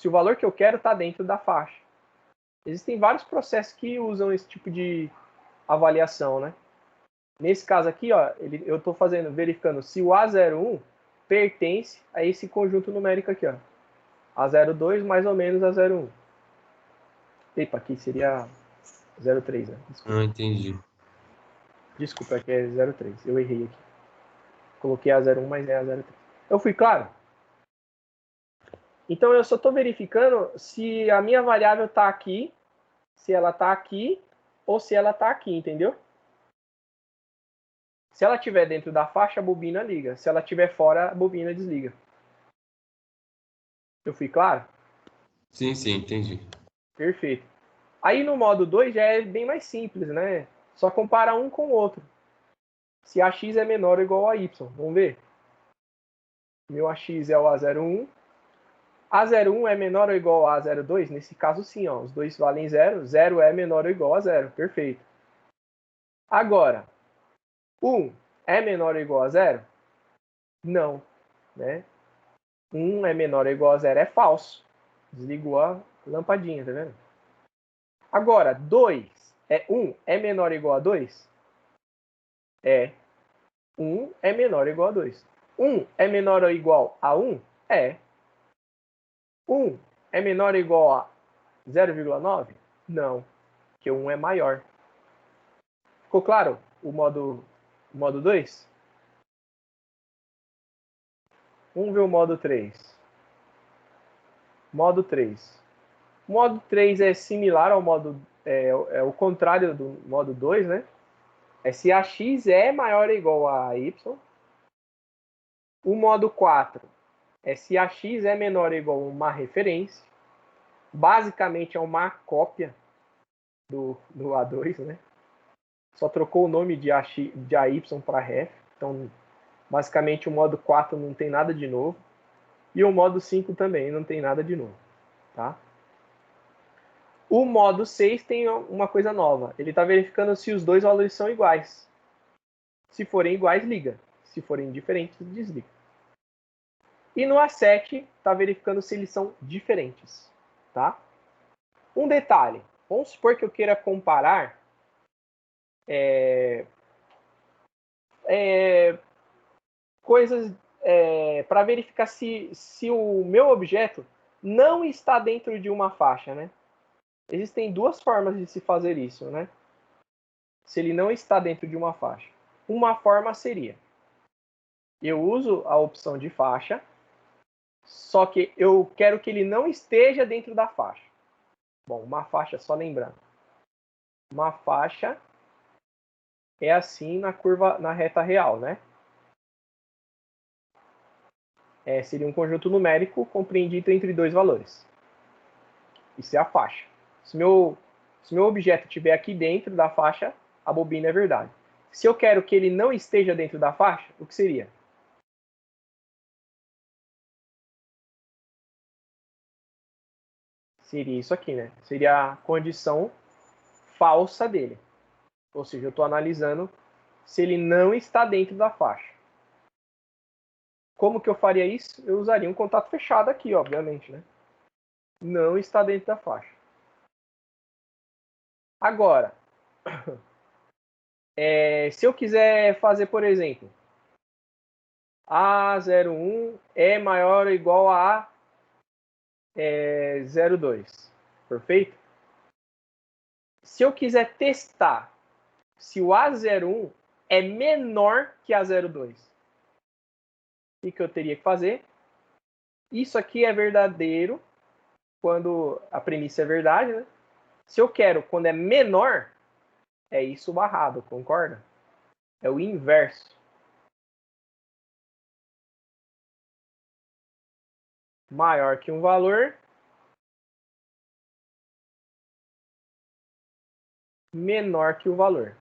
valor que eu quero está dentro da faixa. Existem vários processos que usam esse tipo de avaliação, né? Nesse caso aqui, ó, eu estou verificando se o A01 pertence a esse conjunto numérico aqui, ó. A02 mais ou menos A01. Epa, aqui seria 03, né? Desculpa. Ah, entendi. Desculpa, aqui é 03. Eu errei aqui. Coloquei A01, mas é A03. Eu fui claro? Então eu só estou verificando se a minha variável está aqui, se ela está aqui ou se ela está aqui, entendeu? Se ela estiver dentro da faixa, a bobina liga. Se ela estiver fora, a bobina desliga. Eu fui claro? Sim, sim, entendi. Perfeito. Aí no modo 2 já é bem mais simples, né? Só compara um com o outro. Se AX é menor ou igual a Y. Vamos ver? Meu AX é o A01. A01 é menor ou igual a A02? Nesse caso sim, ó, os dois valem 0. 0 é menor ou igual a 0. Perfeito. Agora, 1 é menor ou igual a 0? Não. Né? 1 é menor ou igual a 0 é falso. Desligou a lampadinha, tá vendo? Agora, 1 é menor ou igual a 2? É. 1 é menor ou igual a 2. 1 é menor ou igual a 1? É. 1 é menor ou igual a 0,9? Não, porque 1 é maior. Ficou claro o modo 2? Vamos ver o modo 3. Modo 3. O modo 3 é similar ao modo, é o contrário do modo 2, né? É se ax é maior ou igual a y. O modo 4 é se ax é menor ou igual a uma referência. Basicamente é uma cópia do A2, né? Só trocou o nome de AY para ref. Então, basicamente, o modo 4 não tem nada de novo. E o modo 5 também não tem nada de novo. Tá? O modo 6 tem uma coisa nova. Ele está verificando se os dois valores são iguais. Se forem iguais, liga. Se forem diferentes, desliga. E no A7, está verificando se eles são diferentes. Tá? Um detalhe. Vamos supor que eu queira comparar coisas para verificar se o meu objeto não está dentro de uma faixa, né? Existem duas formas de se fazer isso, né? Se ele não está dentro de uma faixa. Uma forma seria, eu uso a opção de faixa, só que eu quero que ele não esteja dentro da faixa. Bom, uma faixa, só lembrando. Uma faixa é assim na reta real, né? Seria um conjunto numérico compreendido entre dois valores. Isso é a faixa. Se meu objeto estiver aqui dentro da faixa, a bobina é verdade. Se eu quero que ele não esteja dentro da faixa, o que seria? Seria isso aqui, né? Seria a condição falsa dele. Ou seja, eu estou analisando se ele não está dentro da faixa. Como que eu faria isso? Eu usaria um contato fechado aqui, obviamente, né? Não está dentro da faixa. Agora, se eu quiser fazer, por exemplo, A01 é maior ou igual a 0,2. Perfeito? Se eu quiser testar se o A01 é menor que A02, o que eu teria que fazer? Isso aqui é verdadeiro quando a premissa é verdade, né? Se eu quero quando é menor, é isso barrado, concorda? É o inverso. Maior que um valor, menor que o valor.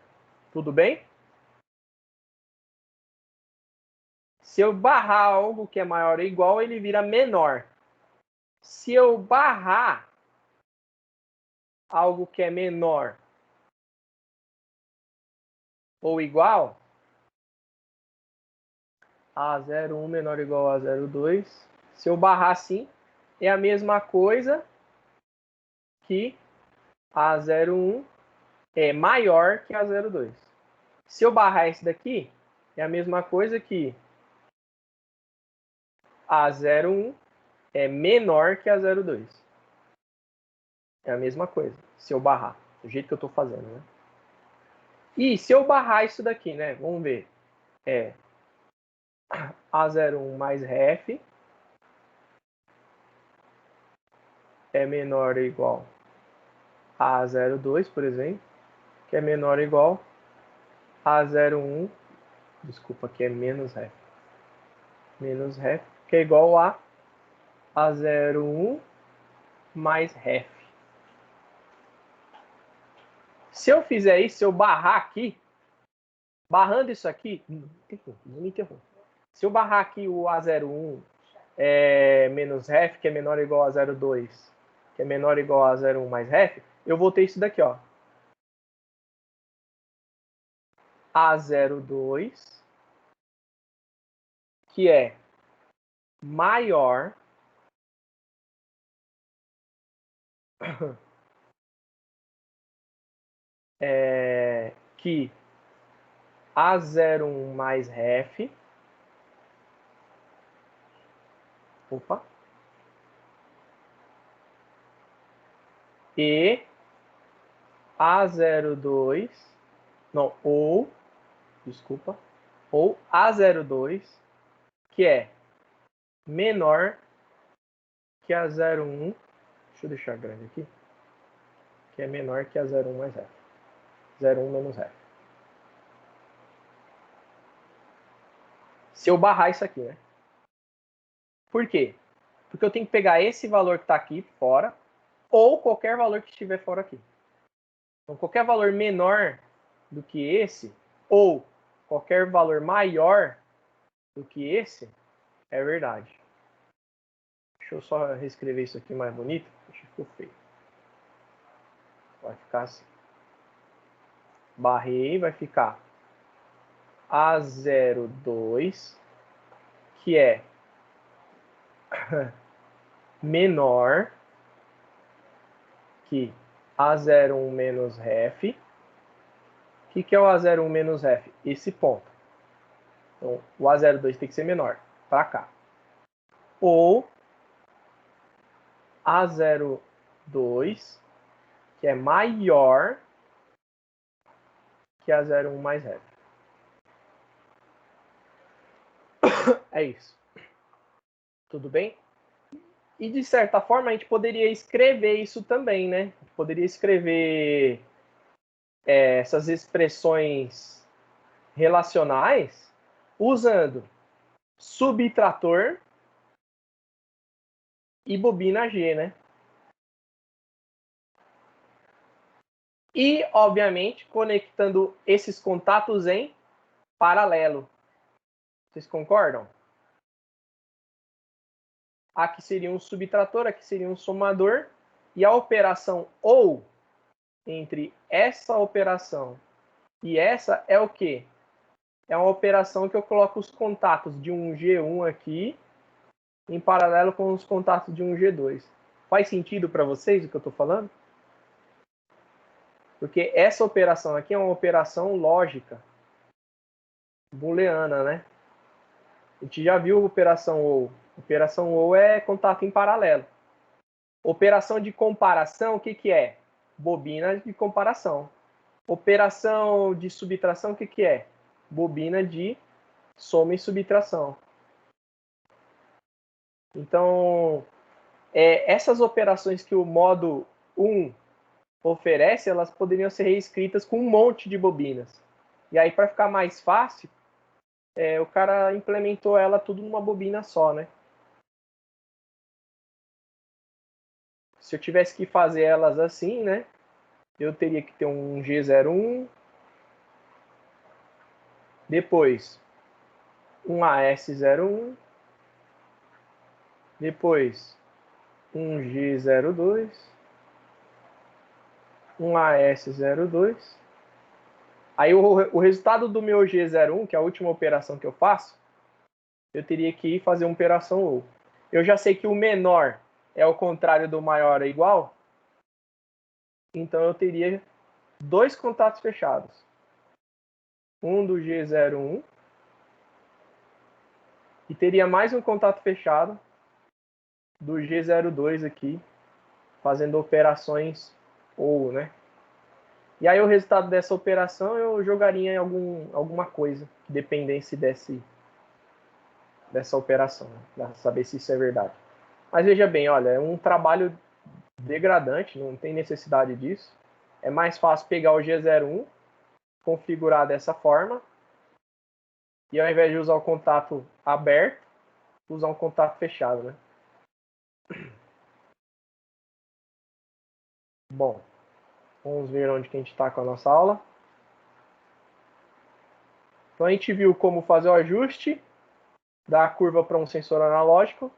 Tudo bem? Se eu barrar algo que é maior ou igual, ele vira menor. Se eu barrar algo que é menor ou igual, A01 menor ou igual a 0,2. Se eu barrar assim, é a mesma coisa que A01 é maior que A02. Se eu barrar esse daqui, é a mesma coisa que A01 é menor que A02. É a mesma coisa, se eu barrar, do jeito que eu estou fazendo, né? E se eu barrar isso daqui, né? Vamos ver. A01 mais ref é menor ou igual a A02, por exemplo, que é menor ou igual a A01, desculpa, que é menos ref. Menos ref, que é igual a A01 mais ref. Se eu fizer isso, se eu barrar aqui, barrando isso aqui, não me interrompa. Se eu barrar aqui o A01 menos ref, que é menor ou igual a 0,2, que é menor ou igual a 0,1 mais ref, eu vou ter isso daqui, ó. A02, que é maior que A01 mais ref. Opa. E A02, não, ou A02, que é menor que a 01. Deixa Deixa eu deixar grande aqui. Que é menor que a 0,1 mais F. 0,1 menos F. Se eu barrar isso aqui, né? Por quê? Porque eu tenho que pegar esse valor que está aqui fora, ou qualquer valor que estiver fora aqui. Então, qualquer valor menor do que esse, ou qualquer valor maior do que esse, é verdade. Deixa eu só reescrever isso aqui mais bonito. Acho que ficou feio. Vai ficar assim. Barrei, vai ficar A02, que é menor que A01 menos ref. O que é o A01 menos ref? Esse ponto. Então, o A02 tem que ser menor, para cá. Ou A02, que é maior que A01 mais ref. É isso. Tudo bem? E, de certa forma, a gente poderia escrever isso também, né? A gente poderia escrever essas expressões relacionais usando subtrator e bobina G, né? E, obviamente, conectando esses contatos em paralelo. Vocês concordam? Aqui seria um subtrator, aqui seria um somador. E a operação ou entre essa operação e essa é o quê? É uma operação que eu coloco os contatos de um G1 aqui em paralelo com os contatos de um G2. Faz sentido para vocês o que eu estou falando? Porque essa operação aqui é uma operação lógica, booleana, né? A gente já viu operação ou. Operação ou é contato em paralelo. Operação de comparação, o que é? Bobina de comparação. Operação de subtração, o que é? Bobina de soma e subtração. Então, essas operações que o modo 1 oferece, elas poderiam ser reescritas com um monte de bobinas. E aí, para ficar mais fácil, o cara implementou ela tudo numa bobina só, né? Se eu tivesse que fazer elas assim, né? Eu teria que ter um G01, depois um AS01, depois um G02, um AS02. Aí o resultado do meu G01, que é a última operação que eu faço, eu teria que ir fazer uma operação OU. Eu já sei que o menor é o contrário do maior é igual, então eu teria dois contatos fechados. Um do G01 e teria mais um contato fechado do G02 aqui, fazendo operações OU, né? E aí o resultado dessa operação eu jogaria em alguma coisa que dependesse dessa operação, né? Para saber se isso é verdade. Mas veja bem, olha, é um trabalho degradante, não tem necessidade disso. É mais fácil pegar o G01, configurar dessa forma, e ao invés de usar o contato aberto, usar um contato fechado, né? Bom, vamos ver onde que a gente está com a nossa aula. Então a gente viu como fazer o ajuste da curva para um sensor analógico.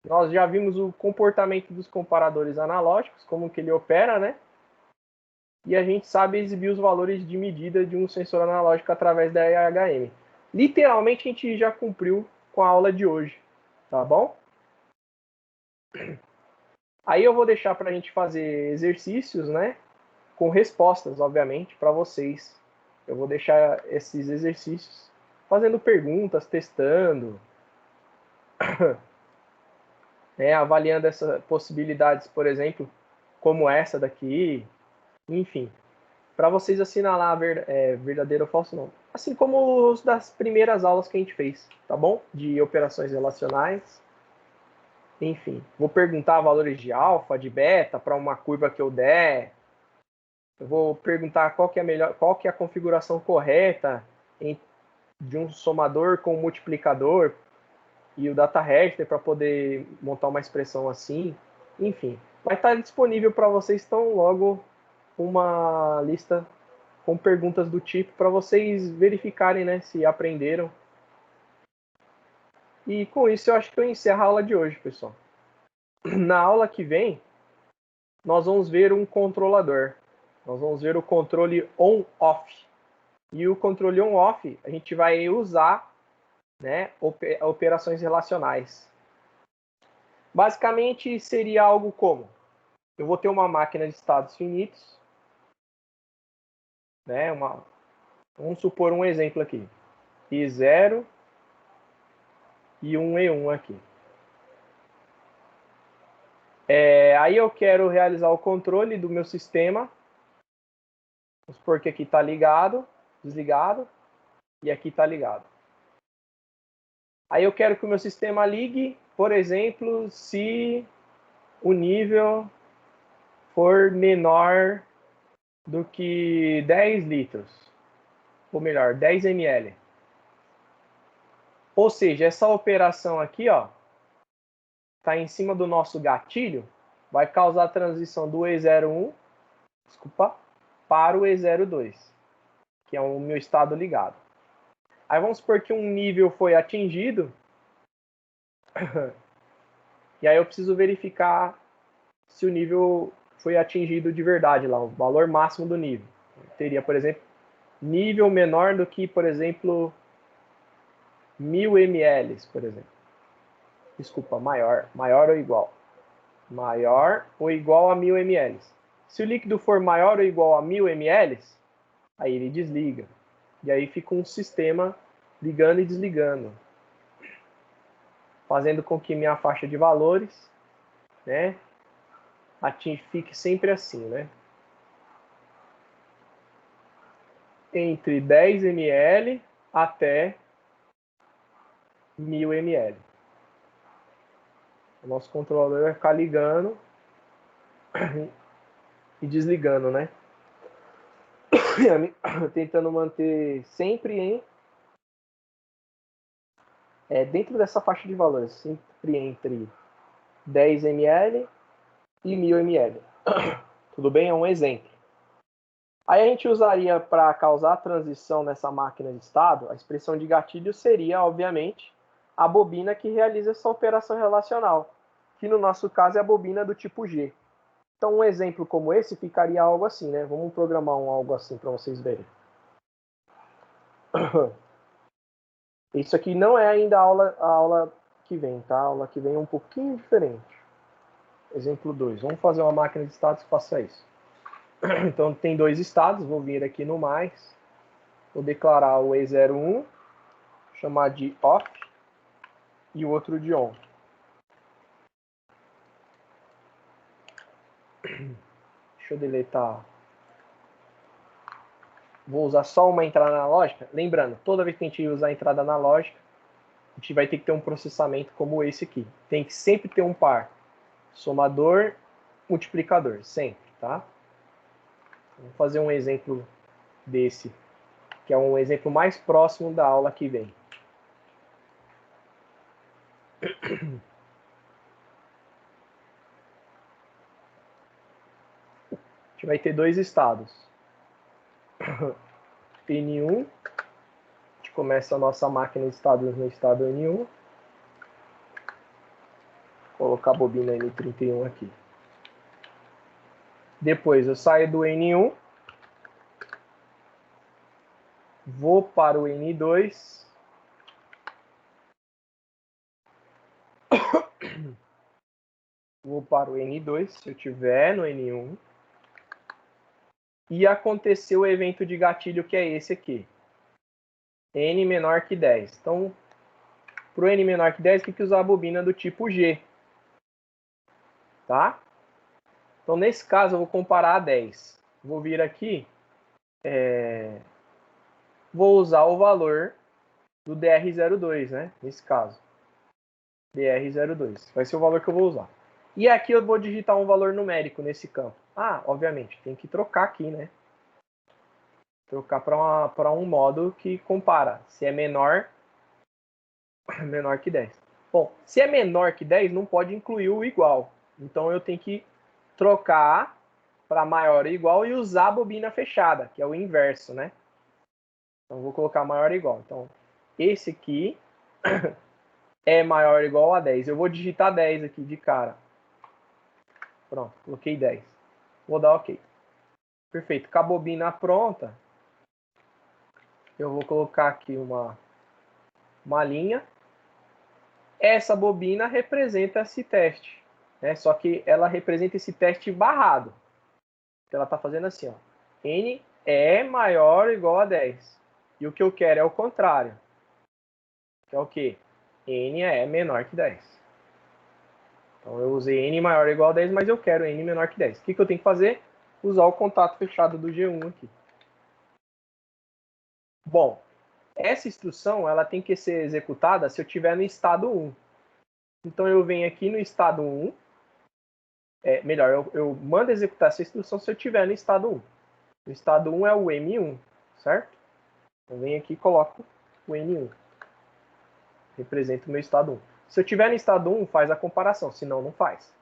Nós já vimos o comportamento dos comparadores analógicos, como que ele opera, né? E a gente sabe exibir os valores de medida de um sensor analógico através da EHM. Literalmente a gente já cumpriu com a aula de hoje, tá bom? Aí eu vou deixar para a gente fazer exercícios, né? Com respostas, obviamente, para vocês. Eu vou deixar esses exercícios fazendo perguntas, testando, né, avaliando essas possibilidades, por exemplo, como essa daqui, enfim, para vocês assinalar verdadeiro ou falso não. Assim como os das primeiras aulas que a gente fez, tá bom? De operações relacionais. Enfim, vou perguntar valores de alfa, de beta, para uma curva que eu der. Eu vou perguntar qual que é a configuração correta de um somador com um multiplicador e o data register para poder montar uma expressão assim. Enfim, vai estar disponível para vocês tão logo uma lista com perguntas do tipo para vocês verificarem, né, se aprenderam. E com isso eu acho que eu encerro a aula de hoje, pessoal. Na aula que vem, nós vamos ver um controlador. Nós vamos ver o controle on-off. E o controle on-off a gente vai usar, né, operações relacionais. Basicamente seria algo como: eu vou ter uma máquina de estados finitos, né, vamos supor um exemplo aqui, I0 e um E1 aqui. Aí eu quero realizar o controle do meu sistema. Vamos supor que aqui está ligado, desligado, e aqui está ligado. Aí eu quero que o meu sistema ligue, por exemplo, se o nível for menor do que 10 litros, ou melhor, 10 ml. Ou seja, essa operação aqui, ó, está em cima do nosso gatilho, vai causar a transição do E01, para o E02, que é o meu estado ligado. Aí vamos supor que um nível foi atingido, e aí eu preciso verificar se o nível foi atingido de verdade lá, o valor máximo do nível. Teria, por exemplo, nível menor do que, por exemplo, 1000 ml, por exemplo. Desculpa, maior ou igual. Maior ou igual a 1000 ml. Se o líquido for maior ou igual a 1000 ml, aí ele desliga. E aí fica um sistema ligando e desligando, fazendo com que minha faixa de valores, né, fique sempre assim, né? Entre 10 ml até 1000 ml. O nosso controlador vai ficar ligando e desligando, né? Tentando manter sempre dentro dessa faixa de valores, sempre entre 10 ml e 1000 ml. Tudo bem? É um exemplo. Aí a gente usaria para causar a transição nessa máquina de estado, a expressão de gatilho seria, obviamente, a bobina que realiza essa operação relacional, que no nosso caso é a bobina do tipo G. Então um exemplo como esse ficaria algo assim, né? Vamos programar algo assim para vocês verem. Isso aqui não é ainda a aula que vem, tá? A aula que vem é um pouquinho diferente. Exemplo 2. Vamos fazer uma máquina de estados que faça isso. Então tem dois estados, vou vir aqui no mais, vou declarar o E01, chamar de off e o outro de on. Deixa eu deletar. Vou usar só uma entrada analógica. Lembrando, toda vez que a gente usar a entrada analógica, a gente vai ter que ter um processamento como esse aqui. Tem que sempre ter um par. Somador, multiplicador, sempre, tá? Vamos fazer um exemplo desse, que é um exemplo mais próximo da aula que vem. A gente vai ter dois estados. N1, a gente começa a nossa máquina de estados no estado N1. Vou colocar a bobina N31 aqui. Depois eu saio do N1, vou para o N2, vou para o N2, se eu estiver no N1, e aconteceu o evento de gatilho que é esse aqui, N menor que 10. Então, para o N menor que 10, tem que usar a bobina do tipo G. Tá? Então, nesse caso, eu vou comparar a 10. Vou vir aqui, vou usar o valor do DR02, né? Nesse caso. BR02. Vai ser o valor que eu vou usar. E aqui eu vou digitar um valor numérico nesse campo. Ah, obviamente, tem que trocar aqui, né? Trocar para um modo que compara se é menor que 10. Bom, se é menor que 10, não pode incluir o igual. Então eu tenho que trocar para maior ou igual e usar a bobina fechada, que é o inverso, né? Então eu vou colocar maior ou igual. Então esse aqui é maior ou igual a 10. Eu vou digitar 10 aqui de cara. Pronto, coloquei 10. Vou dar OK. Perfeito. Com a bobina pronta, eu vou colocar aqui uma linha. Essa bobina representa esse teste, né? Só que ela representa esse teste barrado. Então ela está fazendo assim, ó. N é maior ou igual a 10. E o que eu quero é o contrário. Que é o quê? N é menor que 10. Então eu usei N maior ou igual a 10, mas eu quero N menor que 10. O que eu tenho que fazer? Usar o contato fechado do G1 aqui. Bom, essa instrução ela tem que ser executada se eu estiver no estado 1. Então eu venho aqui no estado 1. Melhor, eu mando executar essa instrução se eu estiver no estado 1. O estado 1 é o M1, certo? Eu venho aqui e coloco o N1. Representa o meu estado 1. Se eu estiver no estado 1, faz a comparação, senão não faz.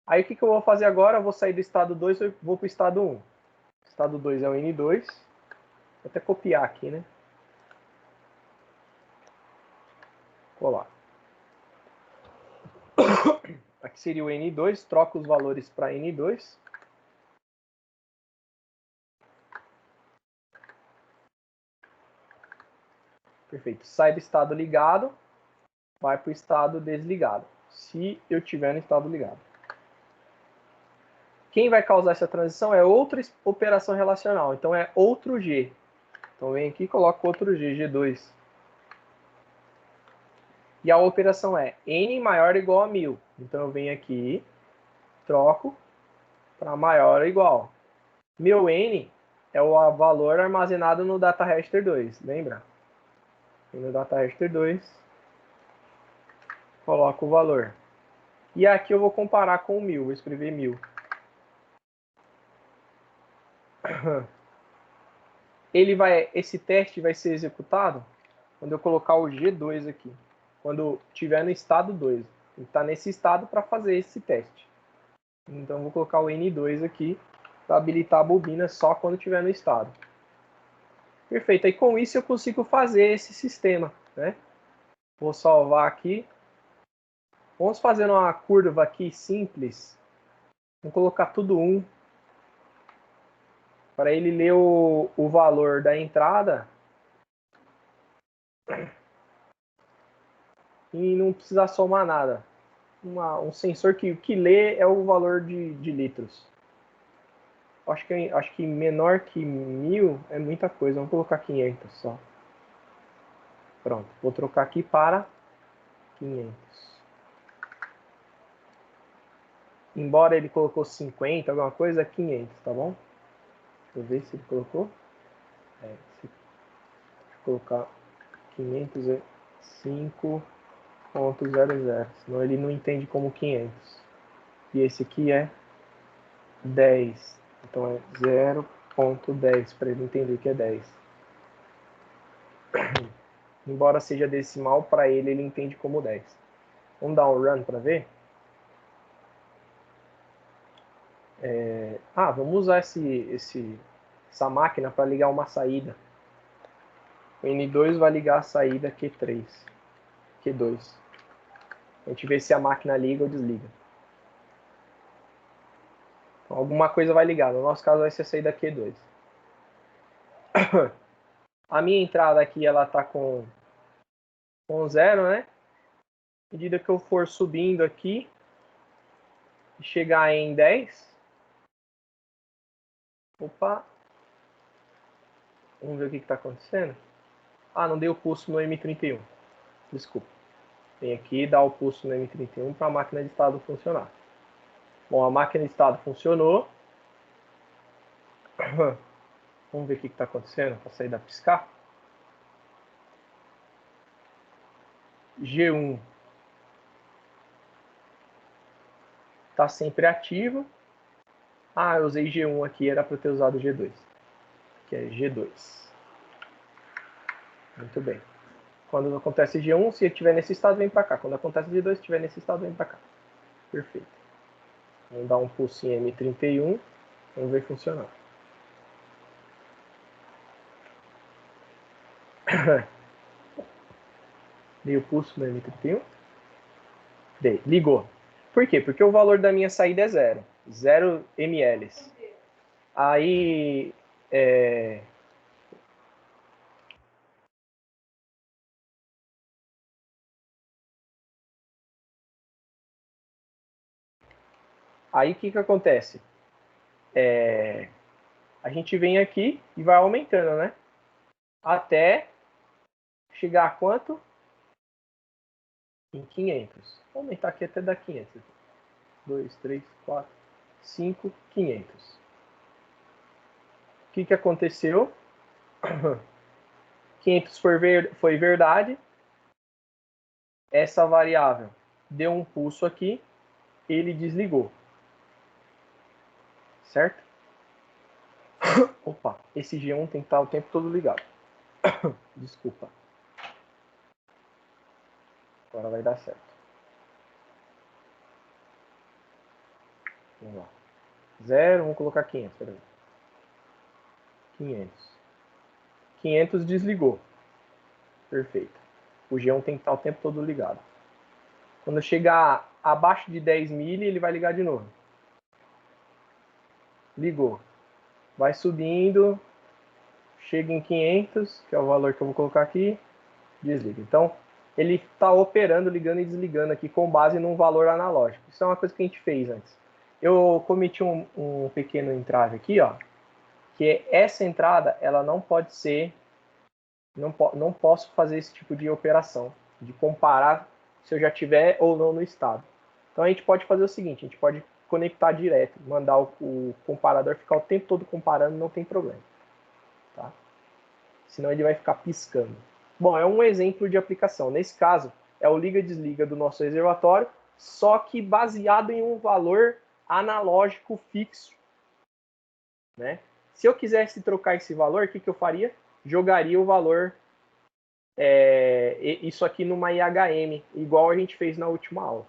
Aí o que eu vou fazer agora? Eu vou sair do estado 2 e vou para o estado 1. O estado 2 é o N2. Vou até copiar aqui, né? Colar. Aqui seria o N2, troca os valores para N2. Perfeito. Sai do estado ligado, vai para o estado desligado, se eu tiver no estado ligado. Quem vai causar essa transição é outra operação relacional, então é outro G. Então vem aqui e coloco outro G, G2. E a operação é N maior ou igual a 1000. Então eu venho aqui, troco para maior ou igual. Meu N é o valor armazenado no data register 2, lembra? E no data register 2, coloco o valor. E aqui eu vou comparar com o 1000, vou escrever 1000. Esse teste vai ser executado quando eu colocar o G2 aqui. Quando estiver no estado 2. Tem que estar nesse estado para fazer esse teste. Então eu vou colocar o N2 aqui para habilitar a bobina só quando estiver no estado. Perfeito. Aí com isso eu consigo fazer esse sistema, né? Vou salvar aqui. Vamos fazer uma curva aqui simples. Vamos colocar tudo 1. Para ele ler o valor da entrada. E não precisar somar nada. Um sensor que lê é o valor de litros. Acho que menor que 1000 é muita coisa. Vamos colocar 500 só. Pronto. Vou trocar aqui para 500. Embora ele colocou 50, alguma coisa, é 500, tá bom? Deixa eu ver se ele colocou. Deixa eu colocar 500 é 5.00. Senão ele não entende como 500. E esse aqui é 10. Então é 0.10 para ele entender que é 10. Embora seja decimal, para ele entende como 10. Vamos dar um run para ver? Vamos usar essa máquina para ligar uma saída. O N2 vai ligar a saída Q3, Q2. A gente vê se a máquina liga ou desliga. Então, alguma coisa vai ligar. No nosso caso vai ser a saída Q2. A minha entrada aqui ela está com 0, né? À medida que eu for subindo aqui e chegar em 10. Opa! Vamos ver o que está acontecendo. Não deu pulso no M31. Desculpa. Vem aqui e dá o pulso no M31 para a máquina de estado funcionar. Bom, a máquina de estado funcionou. Vamos ver o que está acontecendo para sair da piscar. G1 está sempre ativo. Ah, eu usei G1 aqui, era para ter usado G2. Que é G2. Muito bem. Quando acontece G1, se estiver nesse estado, vem para cá. Quando acontece G2, se estiver nesse estado, vem para cá. Perfeito. Vamos dar um pulso em M31. Vamos ver funcionar. Dei o pulso no M31. Dei. Ligou. Por quê? Porque o valor da minha saída é 0. 0 ml. Aí... Aí o que acontece? A gente vem aqui e vai aumentando, né? Até chegar a quanto? Em 500. Vou aumentar aqui até dar 500. 2, 3, 4, 5, 500. O que aconteceu? 500 foi verdade. Essa variável deu um pulso aqui. Ele desligou. Certo? Opa, esse G1 tem que estar o tempo todo ligado. Desculpa. Agora vai dar certo. Vamos lá. 0, vamos colocar 500. Peraí. 500. 500 desligou. Perfeito. O G1 tem que estar o tempo todo ligado. Quando chegar abaixo de 10 mili, ele vai ligar de novo. Ligou. Vai subindo. Chega em 500, que é o valor que eu vou colocar aqui. Desliga. Então, ele está operando, ligando e desligando aqui com base num valor analógico. Isso é uma coisa que a gente fez antes. Eu cometi um pequeno entrave aqui, ó, que essa entrada ela não pode ser, não posso fazer esse tipo de operação, de comparar se eu já tiver ou não no estado. Então a gente pode fazer o seguinte, a gente pode conectar direto, mandar o comparador ficar o tempo todo comparando, não tem problema. Tá? Senão ele vai ficar piscando. Bom, é um exemplo de aplicação. Nesse caso, é o liga-desliga do nosso reservatório, só que baseado em um valor analógico fixo. Né? Se eu quisesse trocar esse valor, o que eu faria? Jogaria o valor, isso aqui numa IHM, igual a gente fez na última aula.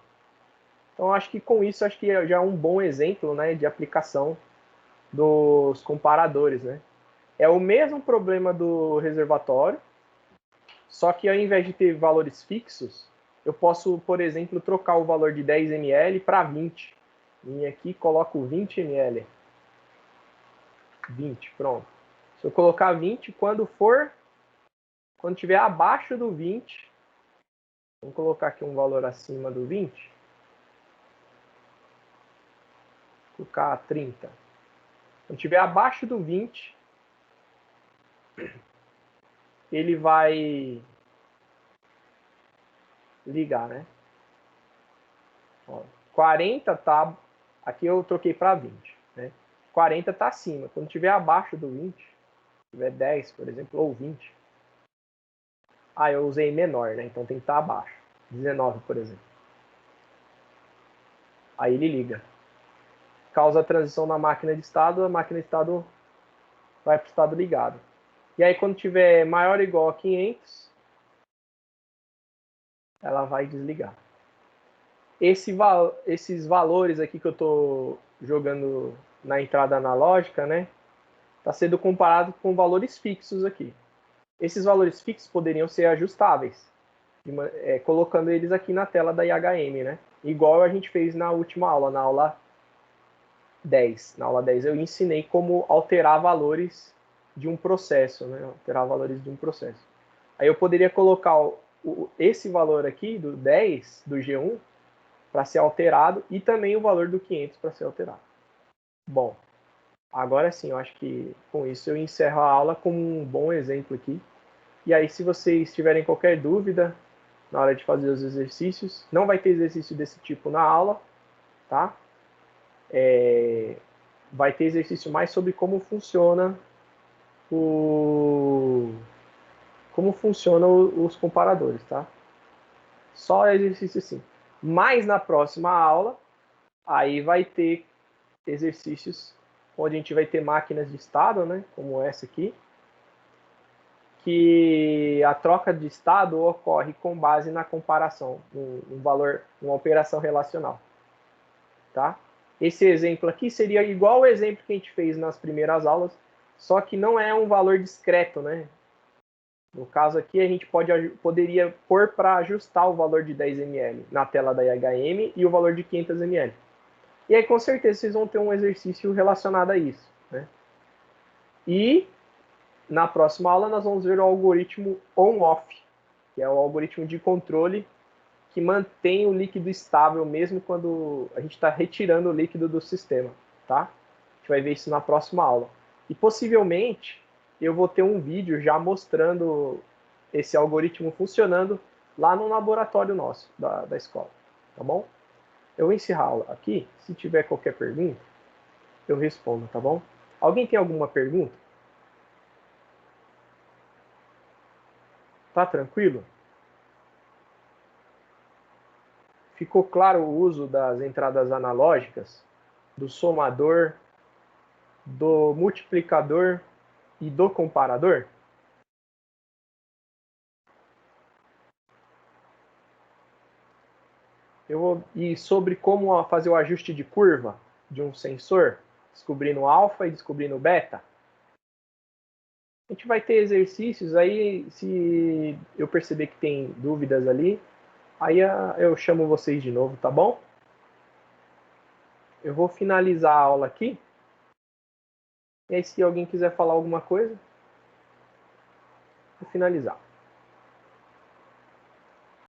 Então, acho que com isso, acho que já é um bom exemplo, né, de aplicação dos comparadores. Né? É o mesmo problema do reservatório, só que ao invés de ter valores fixos, eu posso, por exemplo, trocar o valor de 10 ml para 20. Vim aqui e coloco 20 ml. 20, pronto. Se eu colocar 20, quando tiver abaixo do 20, vamos colocar aqui um valor acima do 20, vou colocar 30. Quando tiver abaixo do 20, ele vai ligar, né? Ó, 40 tá, aqui eu troquei para 20, né? 40 tá acima. Quando tiver abaixo do 20, tiver 10, por exemplo, ou 20, eu usei menor, né? Então tem que estar abaixo. 19, por exemplo. Aí ele liga. Causa a transição na máquina de estado, a máquina de estado vai para o estado ligado. E aí quando tiver maior ou igual a 500, ela vai desligar. Esses valores aqui que eu estou jogando na entrada analógica, né? Está sendo comparado com valores fixos aqui. Esses valores fixos poderiam ser ajustáveis, colocando eles aqui na tela da IHM, né? Igual a gente fez na última aula, na aula 10. Na aula 10 eu ensinei como alterar valores de um processo, né? Alterar valores de um processo. Aí eu poderia colocar esse valor aqui, do 10, do G1, para ser alterado, e também o valor do 500 para ser alterado. Bom, agora sim, eu acho que com isso eu encerro a aula com um bom exemplo aqui. E aí, se vocês tiverem qualquer dúvida na hora de fazer os exercícios, não vai ter exercício desse tipo na aula, tá? Vai ter exercício mais sobre como funciona os comparadores, tá? Só exercício sim. Mas na próxima aula aí vai ter exercícios onde a gente vai ter máquinas de estado, né, como essa aqui, que a troca de estado ocorre com base na comparação, um valor, uma operação relacional. Tá? Esse exemplo aqui seria igual o exemplo que a gente fez nas primeiras aulas, só que não é um valor discreto, né? No caso aqui, a gente poderia pôr para ajustar o valor de 10 ml na tela da IHM e o valor de 500 ml. E aí, com certeza, vocês vão ter um exercício relacionado a isso. Né? E na próxima aula, nós vamos ver o algoritmo on-off, que é o algoritmo de controle que mantém o líquido estável mesmo quando a gente está retirando o líquido do sistema. Tá? A gente vai ver isso na próxima aula. E possivelmente eu vou ter um vídeo já mostrando esse algoritmo funcionando lá no laboratório nosso, da escola. Tá bom? Eu vou encerrar a aula aqui. Se tiver qualquer pergunta, eu respondo, tá bom? Alguém tem alguma pergunta? Tá tranquilo? Ficou claro o uso das entradas analógicas, do somador, do multiplicador e do comparador? E sobre como fazer o ajuste de curva de um sensor, descobrindo alfa e descobrindo beta. A gente vai ter exercícios aí, se eu perceber que tem dúvidas ali, aí eu chamo vocês de novo, tá bom? Eu vou finalizar a aula aqui. E aí, se alguém quiser falar alguma coisa, vou finalizar.